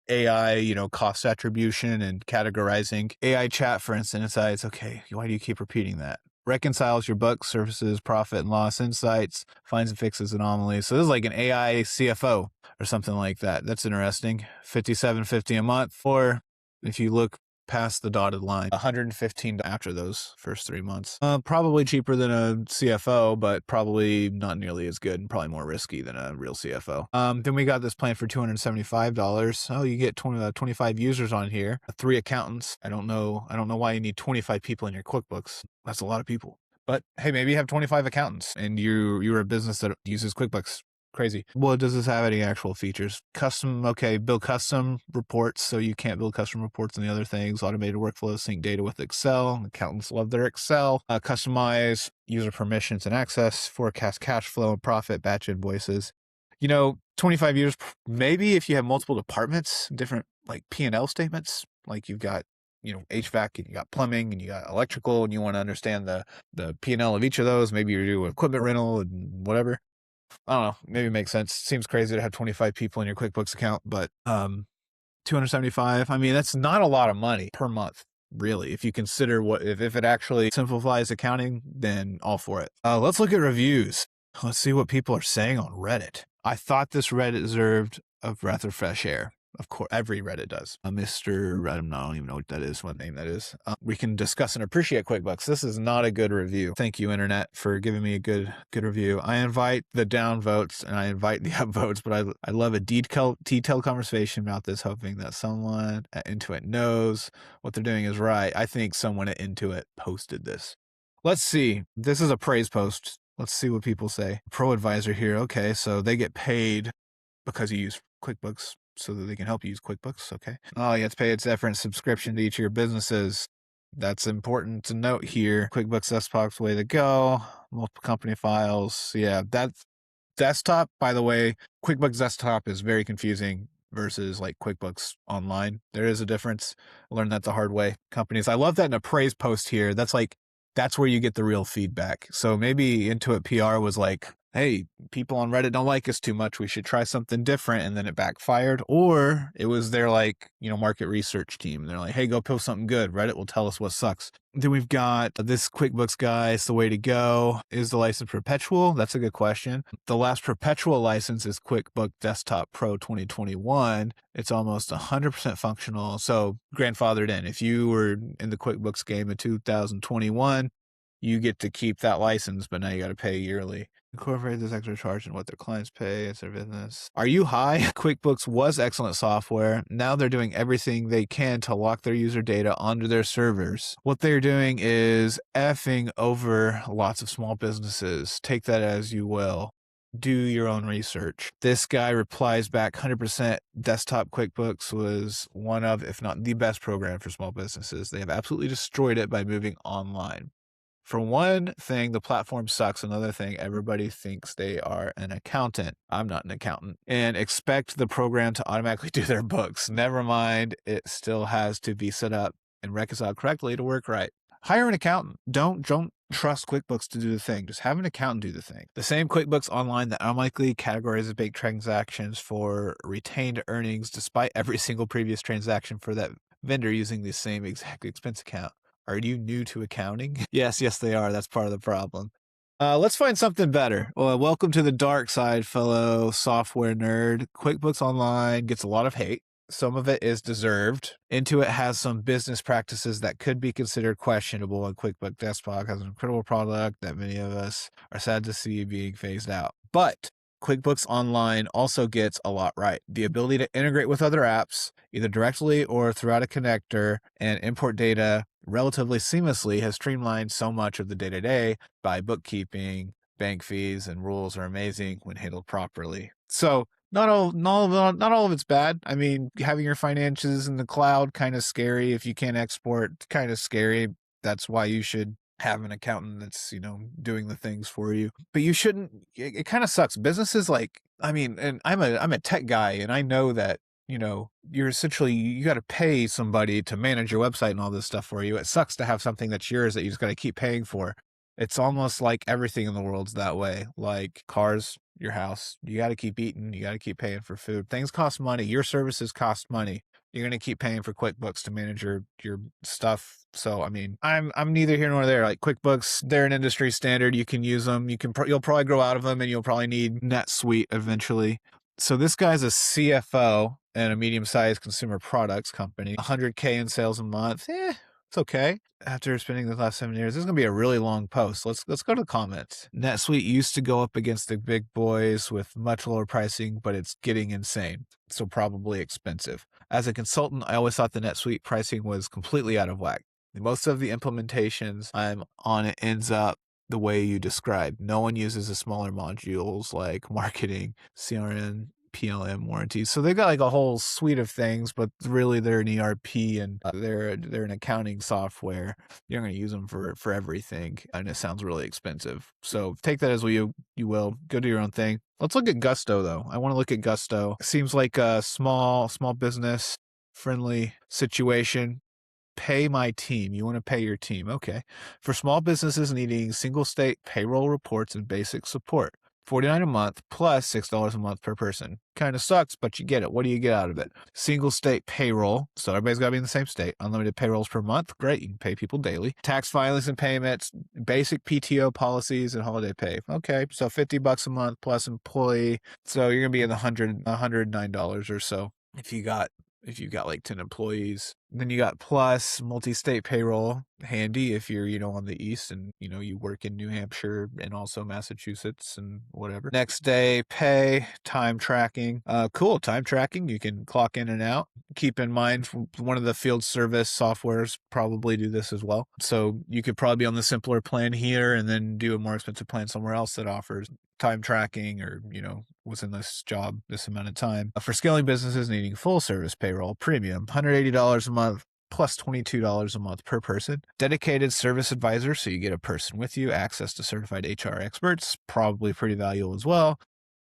AI, cost attribution and categorizing. AI chat, for instance, it's okay. Why do you keep repeating that? Reconciles your book, surfaces profit and loss insights, finds and fixes anomalies. So this is like an AI CFO or something like that. That's interesting. $57.50 a month. Or if you look past the dotted line. $115 after those first 3 months. Probably cheaper than a CFO, but probably not nearly as good and probably more risky than a real CFO. Then we got this plan for $275. Oh, you get 25 users on here, 3 accountants. I don't know why you need 25 people in your QuickBooks. That's a lot of people. But hey, maybe you have 25 accountants and you're a business that uses QuickBooks. Crazy. Well, does this have any actual features? Build custom reports. So you can't build custom reports and the other things. Automated workflows, sync data with Excel. Accountants love their Excel. Customize user permissions and access. Forecast cash flow and profit, batch invoices. 25 years, maybe if you have multiple departments, different like P&L statements, like you've got, HVAC and you got plumbing and you got electrical and you want to understand the P&L of each of those. Maybe you do equipment rental and whatever. I don't know. Maybe it makes sense. Seems crazy to have 25 people in your QuickBooks account, but 275. I mean, that's not a lot of money per month, really. If you consider if it actually simplifies accounting, then all for it. Let's look at reviews. Let's see what people are saying on Reddit. I thought this Reddit deserved a breath of fresh air. Of course, every Reddit does. Mr. Reddit, I don't even know what that is, what name that is. We can discuss and appreciate QuickBooks. This is not a good review. Thank you, Internet, for giving me a good review. I invite the down votes and I invite the up votes, but I love a detailed conversation about this, hoping that someone at Intuit knows what they're doing is right. I think someone at Intuit posted this. Let's see. This is a praise post. Let's see what people say. Pro advisor here. Okay, so they get paid because you use QuickBooks so that they can help you use QuickBooks. Okay. Oh, you have to pay its effort and subscription to each of your businesses. That's important to note here. QuickBooks Desktop's the way to go. Multiple company files. Yeah, that's desktop, by the way. QuickBooks Desktop is very confusing versus like QuickBooks Online. There is a difference. I learned that the hard way. Companies. I love that in a praise post here. That's where you get the real feedback. So maybe Intuit PR was like, hey, people on Reddit don't like us too much. We should try something different. And then it backfired. Or it was their market research team. They're like, hey, go post something good. Reddit will tell us what sucks. Then we've got this QuickBooks guy. It's the way to go. Is the license perpetual? That's a good question. The last perpetual license is QuickBooks Desktop Pro 2021. It's almost 100% functional. So grandfathered in. If you were in the QuickBooks game in 2021, you get to keep that license, but now you got to pay yearly. Incorporate this extra charge in what their clients pay. It's their business. Are you high? QuickBooks was excellent software. Now they're doing everything they can to lock their user data onto their servers. What they're doing is effing over lots of small businesses. Take that as you will. Do your own research. This guy replies back 100% desktop QuickBooks was one of, if not the best program for small businesses. They have absolutely destroyed it by moving online. For one thing, the platform sucks. Another thing, everybody thinks they are an accountant. I'm not an accountant. And expect the program to automatically do their books. Never mind, it still has to be set up and reconciled correctly to work right. Hire an accountant. Don't trust QuickBooks to do the thing. Just have an accountant do the thing. The same QuickBooks Online that automatically categorizes bank transactions for retained earnings despite every single previous transaction for that vendor using the same exact expense account. Are you new to accounting? Yes, they are. That's part of the problem. Let's find something better. Well, welcome to the dark side, fellow software nerd. QuickBooks Online gets a lot of hate. Some of it is deserved. Intuit has some business practices that could be considered questionable, and QuickBooks Desktop has an incredible product that many of us are sad to see being phased out. But QuickBooks Online also gets a lot right. The ability to integrate with other apps, either directly or throughout a connector, and import data relatively seamlessly has streamlined so much of the day-to-day by bookkeeping. Bank fees and rules are amazing when handled properly. So not all of it's bad. I mean, having your finances in the cloud, kind of scary. If you can't export, kind of scary. That's why you should have an accountant that's, doing the things for you. But you shouldn't, it kind of sucks. Businesses and I'm a tech guy, and I know that, you're essentially, you got to pay somebody to manage your website and all this stuff for you. It sucks to have something that's yours that you just got to keep paying for. It's almost like everything in the world's that way. Like cars, your house, you got to keep eating. You got to keep paying for food. Things cost money. Your services cost money. You're going to keep paying for QuickBooks to manage your stuff. So, I mean, I'm neither here nor there. Like QuickBooks, they're an industry standard. You can use them. You'll probably grow out of them, and you'll probably need NetSuite eventually. So this guy's a CFO in a medium-sized consumer products company, 100K in sales a month. It's okay. After spending the last 7 years, this is gonna be a really long post. Let's go to the comments. NetSuite used to go up against the big boys with much lower pricing, but it's getting insane, so probably expensive. As a consultant, I always thought the NetSuite pricing was completely out of whack. Most of the implementations I'm on it ends up the way you described. No one uses the smaller modules like marketing, CRM, PLM warranties. So they got like a whole suite of things, but really they're an ERP and they're an accounting software. You're going to use them for everything, and it sounds really expensive. So take that as you will. Go do your own thing. Let's look at Gusto though. I want to look at Gusto. It seems like a small business friendly situation. Pay my team. You want to pay your team. Okay. For small businesses needing single state payroll reports and basic support. $49 a month plus $6 a month per person. Kind of sucks, but you get it. What do you get out of it? Single state payroll. So everybody's got to be in the same state. Unlimited payrolls per month. Great. You can pay people daily. Tax filings and payments. Basic PTO policies and holiday pay. Okay. So $50 a month plus employee. So you're going to be in the $109 or so if you got like 10 employees. Then you got plus multi-state payroll, handy if you're, on the East and, you work in New Hampshire and also Massachusetts and whatever. Next day pay, time tracking. Cool. Time tracking. You can clock in and out. Keep in mind, one of the field service softwares probably do this as well. So you could probably be on the simpler plan here and then do a more expensive plan somewhere else that offers time tracking or, was in this job this amount of time. For scaling businesses needing full service payroll, premium, $180 a month plus $22 a month per person. Dedicated service advisor, so you get a person with you, access to certified HR experts, probably pretty valuable as well.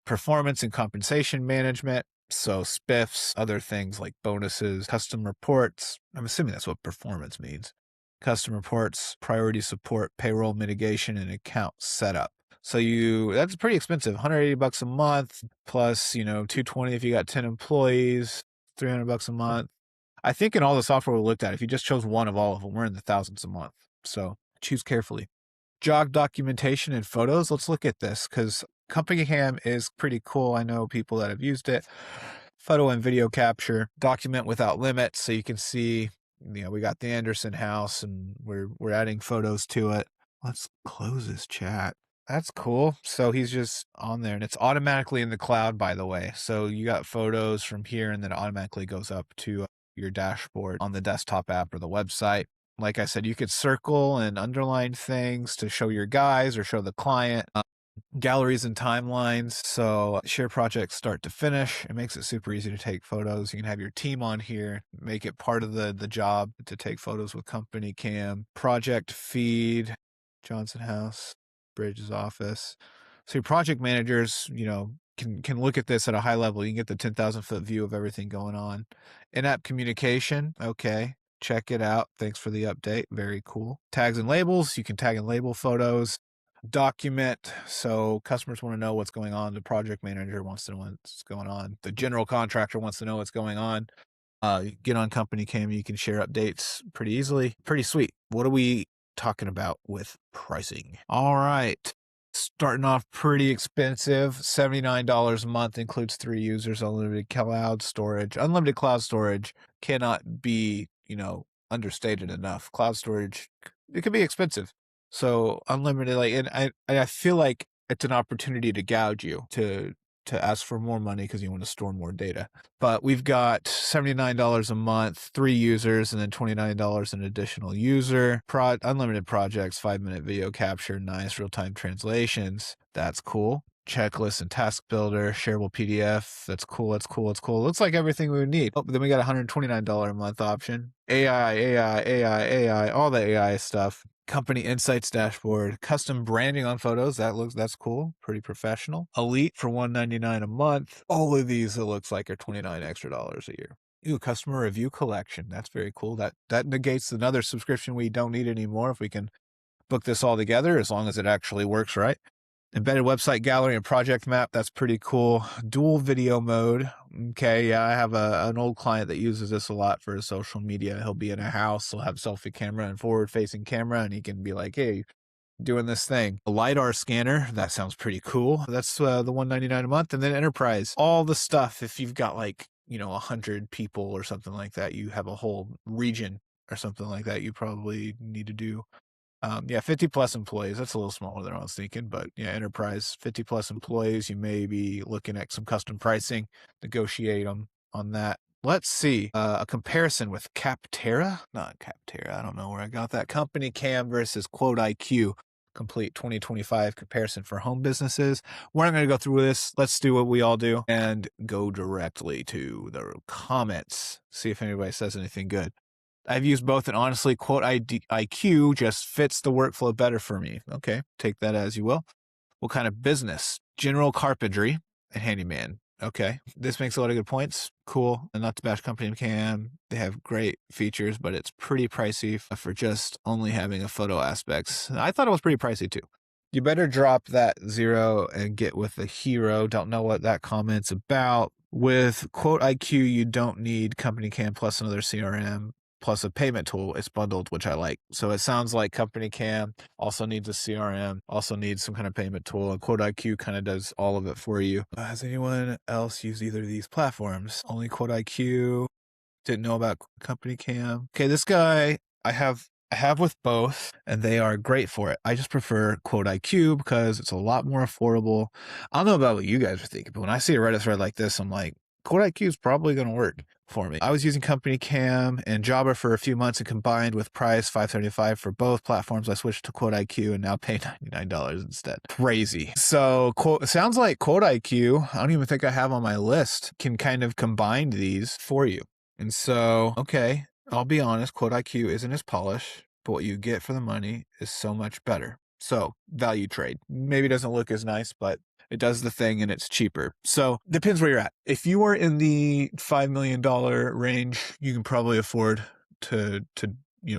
Performance and compensation management, so spiffs, other things like bonuses, custom reports. I'm assuming that's what performance means. Custom reports, priority support, payroll mitigation, and account setup. So that's pretty expensive. $180 a month plus, $220 if you got 10 employees, $300 a month. I think in all the software we looked at, if you just chose one of all of them, we're in the thousands a month. So choose carefully. Job documentation and photos. Let's look at this because Company Cam is pretty cool. I know people that have used it. Photo and video capture, document without limits. So you can see, we got the Anderson house and we're adding photos to it. Let's close this chat. That's cool. So he's just on there and it's automatically in the cloud, by the way. So you got photos from here and then it automatically goes up to your dashboard on the desktop app or the website. Like I said, you could circle and underline things to show your guys or show the client. Galleries and timelines. So share projects start to finish. It makes it super easy to take photos. You can have your team on here, make it part of the job to take photos with Company Cam. Project feed, Johnson House, Bridges office. So your project managers, can look at this at a high level. You can get the 10,000-foot view of everything going on. In-app communication. Okay. Check it out. Thanks for the update. Very cool. Tags and labels. You can tag and label photos. Document. So customers want to know what's going on. The project manager wants to know what's going on. The general contractor wants to know what's going on. Get on Company Cam. You can share updates pretty easily. Pretty sweet. What are we talking about with pricing? All right. Starting off pretty expensive. $79 a month, includes 3 users, unlimited cloud storage. Unlimited cloud storage cannot be, understated enough. Cloud storage, it can be expensive. So unlimited, and I feel like it's an opportunity to gouge you, to ask for more money because you want to store more data. But we've got $79 a month, 3 users, and then $29 an additional user. Unlimited projects, 5-minute video capture, nice real-time translations. That's cool. Checklist and task builder, shareable PDF. That's cool. Looks like everything we would need. Oh, then we got a $129 a month option. AI, all the AI stuff. Company insights dashboard, custom branding on photos. That's cool. Pretty professional. Elite for $199 a month. All of these, it looks like, are $29 extra a year. Ooh, customer review collection. That's very cool. That negates another subscription we don't need anymore if we can book this all together, as long as it actually works right. Embedded website gallery and project map. That's pretty cool. Dual video mode. Okay, yeah, I have an old client that uses this a lot for his social media. He'll be in a house, he'll have selfie camera and forward-facing camera, and he can be like, hey, doing this thing. A LiDAR scanner, that sounds pretty cool. That's the $199 a month. And then enterprise, all the stuff. If you've got like, 100 people or something like that, you have a whole region or something like that, you probably need to do. 50 plus employees. That's a little smaller than I was thinking, but yeah, enterprise, 50 plus employees. You may be looking at some custom pricing, negotiate them on that. Let's see a comparison with not Capterra. I don't know where I got that. Company Cam versus Quote IQ. Complete 2025 comparison for home businesses. We're not going to go through this. Let's do what we all do and go directly to the comments. See if anybody says anything good. I've used both, and honestly, Quote IQ just fits the workflow better for me. Okay, take that as you will. What kind of business? General carpentry and handyman. Okay, this makes a lot of good points. Cool. And not to bash Company Cam. They have great features, but it's pretty pricey for just only having a photo aspects. I thought it was pretty pricey too. You better drop that 0 and get with the hero. Don't know what that comment's about. With Quote IQ, you don't need Company Cam plus another CRM plus a payment tool. It's bundled, which I like. So it sounds like Company Cam also needs a CRM, also needs some kind of payment tool, and Quote IQ kind of does all of it for you. Has anyone else used either of these platforms? Only Quote IQ. Didn't know about Company Cam. Okay, this guy I have with both, and they are great for it. I just prefer Quote IQ because it's a lot more affordable. I don't know about what you guys are thinking, but when I see a Reddit thread like this, I'm like, Quote IQ is probably going to work for me. I was using Company Cam and Jobber for a few months, and combined with price $575 for both platforms, I switched to Quote IQ and now pay $99 instead. Crazy. So it sounds like Quote IQ, I don't even think I have on my list, can kind of combine these for you. And so, okay, I'll be honest, Quote IQ isn't as polished, but what you get for the money is so much better. So value trade. Maybe it doesn't look as nice, but it does the thing and it's cheaper. So depends where you're at. If you are in the $5 million range, you can probably afford to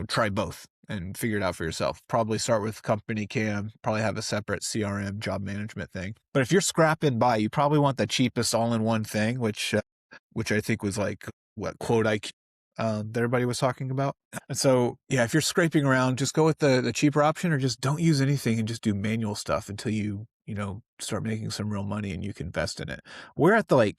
try both and figure it out for yourself. Probably start with Company Cam, probably have a separate CRM job management thing. But if you're scrapping by, you probably want the cheapest all-in-one thing, which I think was like what Quote IQ that everybody was talking about. And so, yeah, if you're scraping around, just go with the cheaper option, or just don't use anything and just do manual stuff until you start making some real money and you can invest in it. We're at the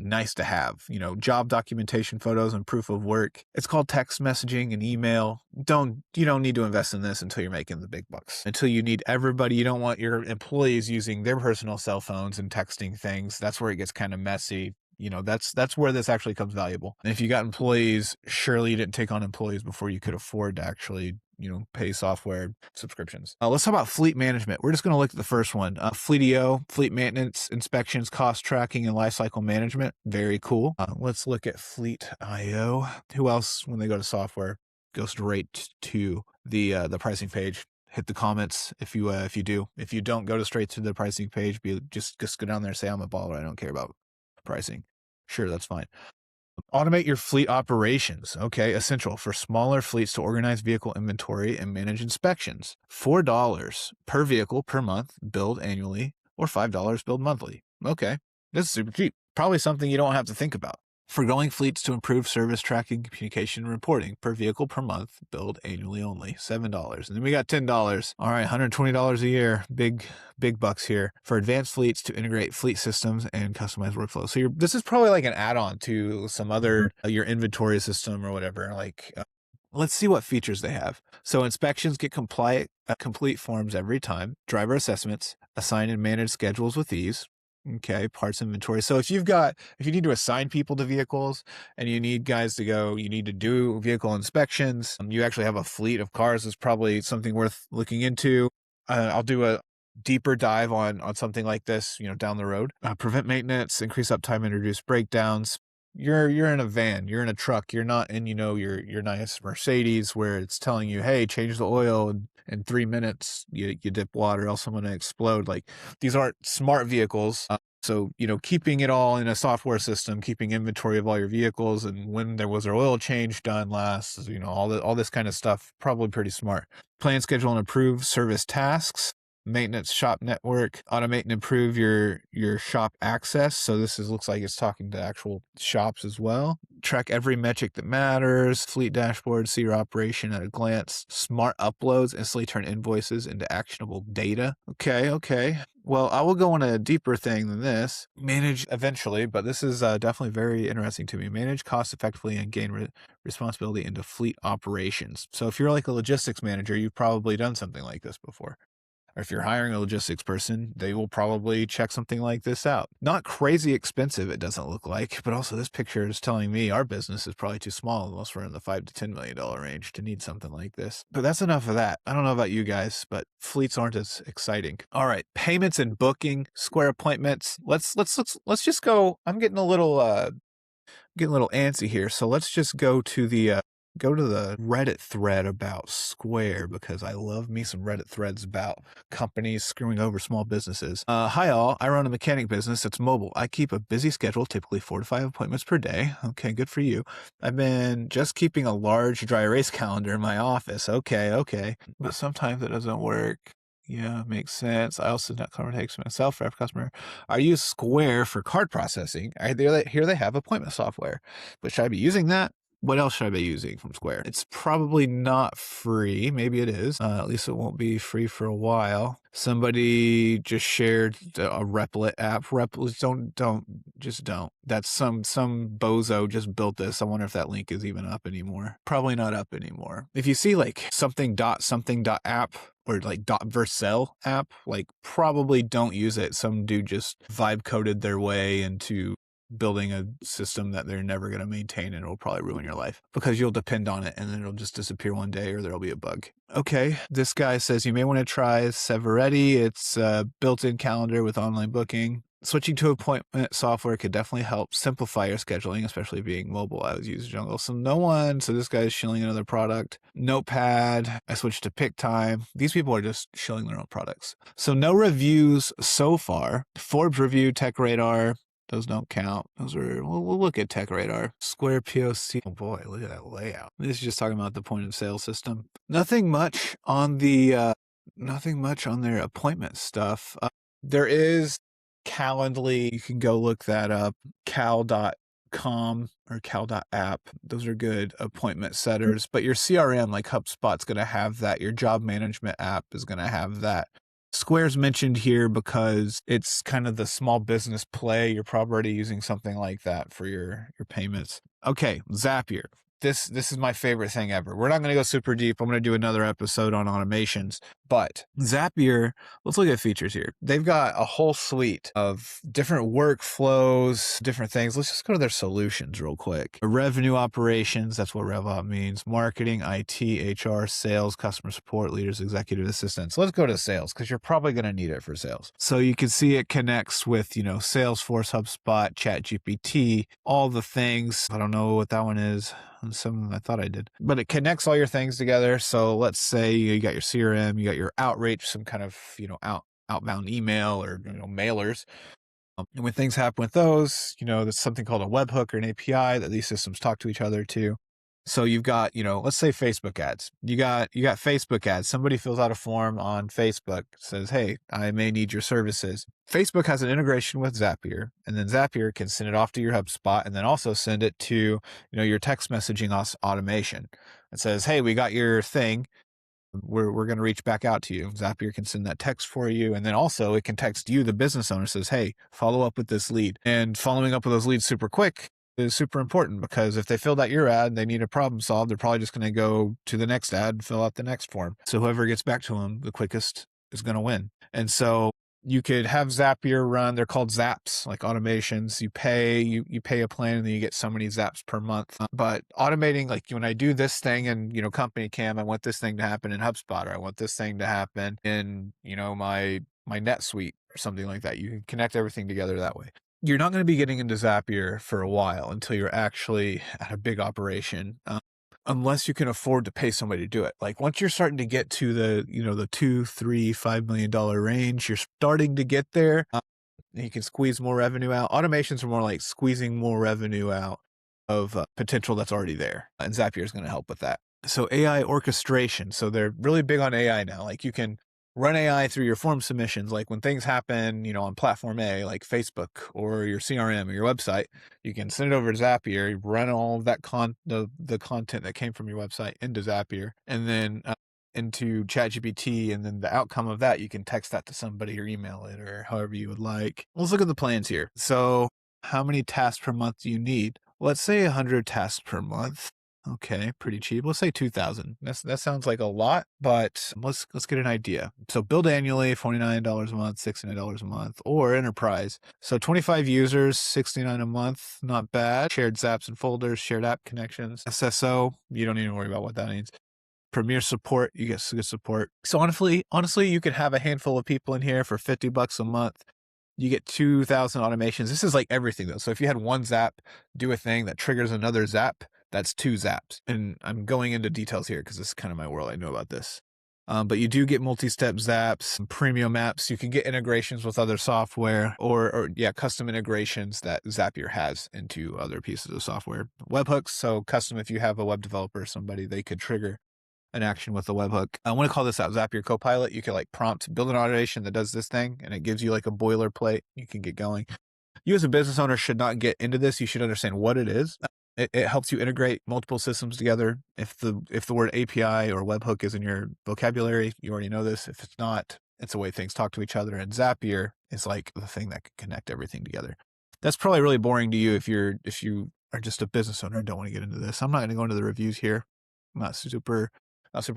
nice to have, job documentation, photos, and proof of work. It's called text messaging and email. You don't need to invest in this until you're making the big bucks. Until you need everybody. You don't want your employees using their personal cell phones and texting things. That's where it gets kind of messy. That's where this actually comes valuable. And if you got employees, surely you didn't take on employees before you could afford to actually, pay software subscriptions. Let's talk about fleet management. We're just going to look at the first one. Fleetio, fleet maintenance, inspections, cost tracking, and lifecycle management. Very cool. Let's look at Fleetio. Who else, when they go to software, goes straight to the pricing page? Hit the comments if you do. If you don't, go straight to the pricing page. Just go down there and say, I'm a baller. I don't care about pricing. Sure, that's fine. Automate your fleet operations. Okay, essential for smaller fleets to organize vehicle inventory and manage inspections. $4 per vehicle per month, billed annually, or $5 billed monthly. Okay, this is super cheap. Probably something you don't have to think about. For growing fleets to improve service tracking, communication, and reporting per vehicle per month, billed annually only, $7. And then we got $10. All right, $120 a year. Big bucks here. For advanced fleets to integrate fleet systems and customize workflows. So this is probably like an add-on to some other, your inventory system or whatever. Let's see what features they have. So inspections get complete forms every time. Driver assessments, assign and manage schedules with ease. Okay, parts inventory. So if you need to assign people to vehicles and you need guys to go, you need to do vehicle inspections, you actually have a fleet of cars, is probably something worth looking into. I'll do a deeper dive on something like this, down the road. Prevent maintenance, increase uptime, and reduce breakdowns. You're in a van, you're in a truck, you're not in, your nice Mercedes where it's telling you, hey, change the oil in 3 minutes, you dip water, else I'm going to explode. Like, these aren't smart vehicles. So, keeping it all in a software system, keeping inventory of all your vehicles and when there was their oil change done last, all this kind of stuff, probably pretty smart. Plan, schedule, and approve service tasks. maintenance shop network, automate and improve your shop access. So this looks like it's talking to actual shops as well. Track every metric that matters, fleet dashboard, see your operation at a glance, smart uploads, instantly turn invoices into actionable data. Okay. Well, I will go on a deeper thing than this. Manage eventually, but this is definitely very interesting to me. Manage cost effectively and gain responsibility into fleet operations. So if you're like a logistics manager, you've probably done something like this before. Or if you're hiring a logistics person, they will probably check something like this out. Not crazy expensive, it doesn't look like, but also this picture is telling me our business is probably too small unless we're in the $5 to $10 million range to need something like this. But that's enough of that. I don't know about you guys, but fleets aren't as exciting. All right, payments and booking, Square appointments. Let's just go. I'm getting a little antsy here, so let's just go to the Reddit thread about Square, because I love me some Reddit threads about companies screwing over small businesses. Hi all, I run a mechanic business that's mobile. I keep a busy schedule, typically 4 to 5 appointments per day. Okay, good for you. I've been just keeping a large dry erase calendar in my office. Okay. But sometimes it doesn't work. Yeah, makes sense. I also not cover takes myself for every customer. I use Square for card processing. Here they have appointment software. But should I be using that? What else should I be using from Square? It's probably not free. Maybe it is. At least it won't be free for a while. Somebody just shared a Replit app. Replit, don't. That's some bozo just built this. I wonder if that link is even up anymore. Probably not up anymore. If you see like something dot app or like .Vercel app, like probably don't use it. Some dude just vibe coded their way into building a system that they're never going to maintain, and it'll probably ruin your life because you'll depend on it and then it'll just disappear one day or there'll be a bug. Okay, this guy says you may want to try Severetti. It's a built-in calendar with online booking. Switching to appointment software could definitely help simplify your scheduling, especially being mobile. I was using Jungle. So this guy's shilling another product. Notepad. I switched to PickTime. These people are just shilling their own products. So no reviews so far. Forbes review, Tech Radar. Those don't count. We'll look at Tech Radar. Square POC. Oh boy, look at that layout. This is just talking about the point of sale system. Nothing much on their appointment stuff. There is Calendly. You can go look that up. Cal.com or cal.app. Those are good appointment setters. But your CRM like HubSpot's going to have that. Your job management app is going to have that. Square's mentioned here because it's kind of the small business play. You're probably already using something like that for your payments. Okay, Zapier. This is my favorite thing ever. We're not going to go super deep. I'm going to do another episode on automations. But Zapier, let's look at features here. They've got a whole suite of different workflows, different things. Let's just go to their solutions real quick. Revenue operations, that's what RevOp means. Marketing, IT, HR, sales, customer support, leaders, executive assistants. Let's go to sales because you're probably going to need it for sales. So you can see it connects with, Salesforce, HubSpot, ChatGPT, all the things. I don't know what that one is. I thought I did, but it connects all your things together. So let's say you got your CRM, you got your outreach, some kind of, outbound email or, mailers. And when things happen with those, there's something called a webhook or an API that these systems talk to each other to. So you've got, let's say Facebook ads. You got Facebook ads. Somebody fills out a form on Facebook, says, hey, I may need your services. Facebook has an integration with Zapier, and then Zapier can send it off to your HubSpot and then also send it to, your text messaging automation. It says, hey, we got your thing. We're going to reach back out to you. Zapier can send that text for you. And then also it can text you, the business owner, says, hey, follow up with this lead. And following up with those leads super quick is super important because if they filled out your ad and they need a problem solved, they're probably just going to go to the next ad and fill out the next form. So whoever gets back to them the quickest is going to win. And so you could have Zapier run, they're called zaps, like automations. You pay a plan and then you get so many zaps per month. But automating, like when I do this thing in, Company Cam, I want this thing to happen in HubSpot, or I want this thing to happen in, my NetSuite or something like that. You can connect everything together that way. You're not going to be getting into Zapier for a while until you're actually at a big operation. Unless you can afford to pay somebody to do it. Like once you're starting to get to the, the $2, $3, $5 million range, you're starting to get there. You can squeeze more revenue out. Automations are more like squeezing more revenue out of potential that's already there. And Zapier is going to help with that. So AI orchestration. So they're really big on AI now. Like you can Run AI through your form submissions. Like when things happen, on platform A, like Facebook or your CRM or your website, you can send it over to Zapier, run all of that the content that came from your website into Zapier, and then into ChatGPT, and then the outcome of that, you can text that to somebody or email it or however you would like. Let's look at the plans here. So how many tasks per month do you need? Let's say 100 tasks per month. Okay, pretty cheap. Let's say 2,000. That sounds like a lot, but let's get an idea. So build annually, $49 a month, $69 a month, or enterprise. So 25 users, $69 a month, not bad. Shared zaps and folders, shared app connections. SSO, you don't need to worry about what that means. Premier support, you get good support. So honestly, you could have a handful of people in here for $50 a month. You get 2,000 automations. This is like everything though. So if you had one zap do a thing that triggers another zap, that's 2 zaps. And I'm going into details here because this is kind of my world. I know about this. But you do get multi-step zaps, premium apps. You can get integrations with other software or custom integrations that Zapier has into other pieces of software. Webhooks, so custom if you have a web developer or somebody, they could trigger an action with a webhook. I want to call this out Zapier Copilot. You can like prompt, build an automation that does this thing, and it gives you like a boilerplate. You can get going. You as a business owner should not get into this. You should understand what it is. It helps you integrate multiple systems together. If the word API or webhook is in your vocabulary, you already know this. If it's not, it's a way things talk to each other. And Zapier is like the thing that can connect everything together. That's probably really boring to you if you are just a business owner and don't want to get into this. I'm not going to go into the reviews here. Not super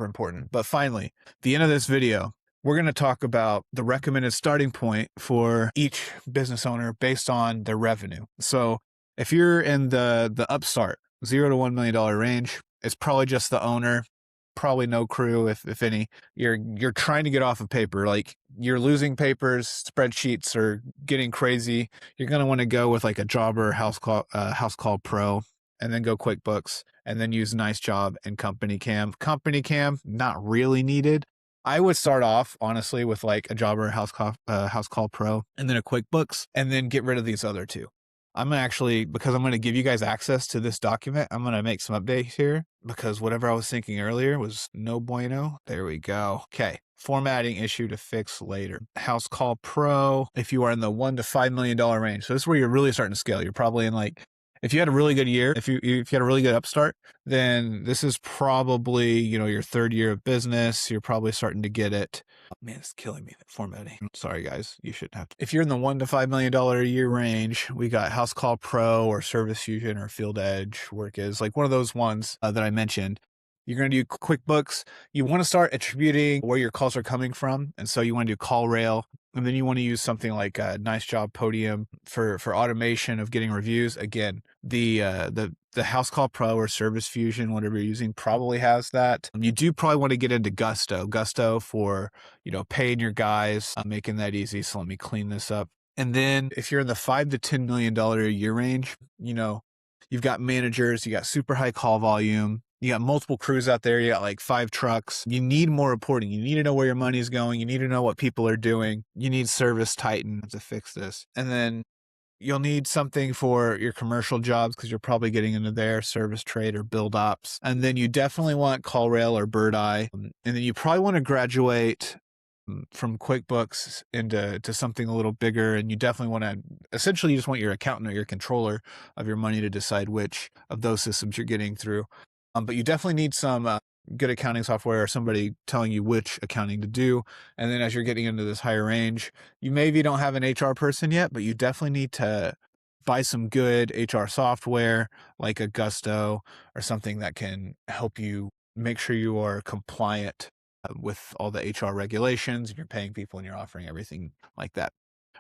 important. But finally, the end of this video, we're going to talk about the recommended starting point for each business owner based on their revenue. So if you're in the upstart, $0 to $1 million range, it's probably just the owner, probably no crew, if any. You're trying to get off of paper, like you're losing papers, spreadsheets are getting crazy. You're going to want to go with like a Jobber House Call Pro, and then go QuickBooks, and then use NiceJob and Company Cam. Company Cam, not really needed. I would start off, honestly, with like a Jobber House Call Pro, and then a QuickBooks, and then get rid of these other two. Because I'm going to give you guys access to this document, I'm going to make some updates here because whatever I was thinking earlier was no bueno. There we go. Okay. Formatting issue to fix later. House Call Pro, if you are in the $1 to $5 million range. So this is where you're really starting to scale. You're probably in like, if you had a really good year, if you had a really good upstart, then this is probably, your 3rd year of business. You're probably starting to get it. Oh, man, it's killing me, that formatting. Sorry, guys. You shouldn't have to. If you're in the $1 to $5 million a year range, we got House Call Pro or Service Fusion or Field Edge, Workiz, like one of those ones that I mentioned. You're going to do QuickBooks. You want to start attributing where your calls are coming from. And so you want to do CallRail. And then you want to use something like NiceJob, Podium for automation of getting reviews. Again, the House Call Pro or Service Fusion, whatever you're using, probably has that. You do probably want to get into Gusto for, paying your guys, making that easy. So let me clean this up. And then if you're in the $5 to $10 million a year range, you've got managers, you got super high call volume. You got multiple crews out there. You got like 5 trucks. You need more reporting. You need to know where your money's going. You need to know what people are doing. You need Service Titan to fix this. And then you'll need something for your commercial jobs because you're probably getting into there, Service Trade or Build Ops. And then you definitely want CallRail or BirdEye. And then you probably want to graduate from QuickBooks into something a little bigger. And you definitely want to, essentially you just want your accountant or your controller of your money to decide which of those systems you're getting through. But you definitely need some good accounting software or somebody telling you which accounting to do. And then as you're getting into this higher range, you maybe don't have an HR person yet, but you definitely need to buy some good HR software like a Gusto or something that can help you make sure you are compliant with all the HR regulations and you're paying people and you're offering everything like that.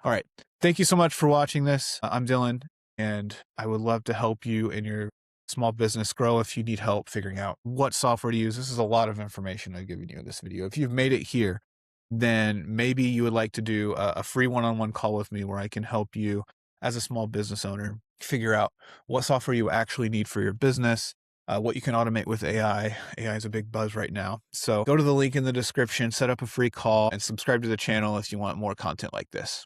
All right. Thank you so much for watching this. I'm Dylan, and I would love to help you in your small business grow if you need help figuring out what software to use. This is a lot of information I've given you in this video. If you've made it here, then maybe you would like to do a free one-on-one call with me where I can help you as a small business owner figure out what software you actually need for your business, what you can automate with AI. AI is a big buzz right now. So go to the link in the description, set up a free call, and subscribe to the channel if you want more content like this.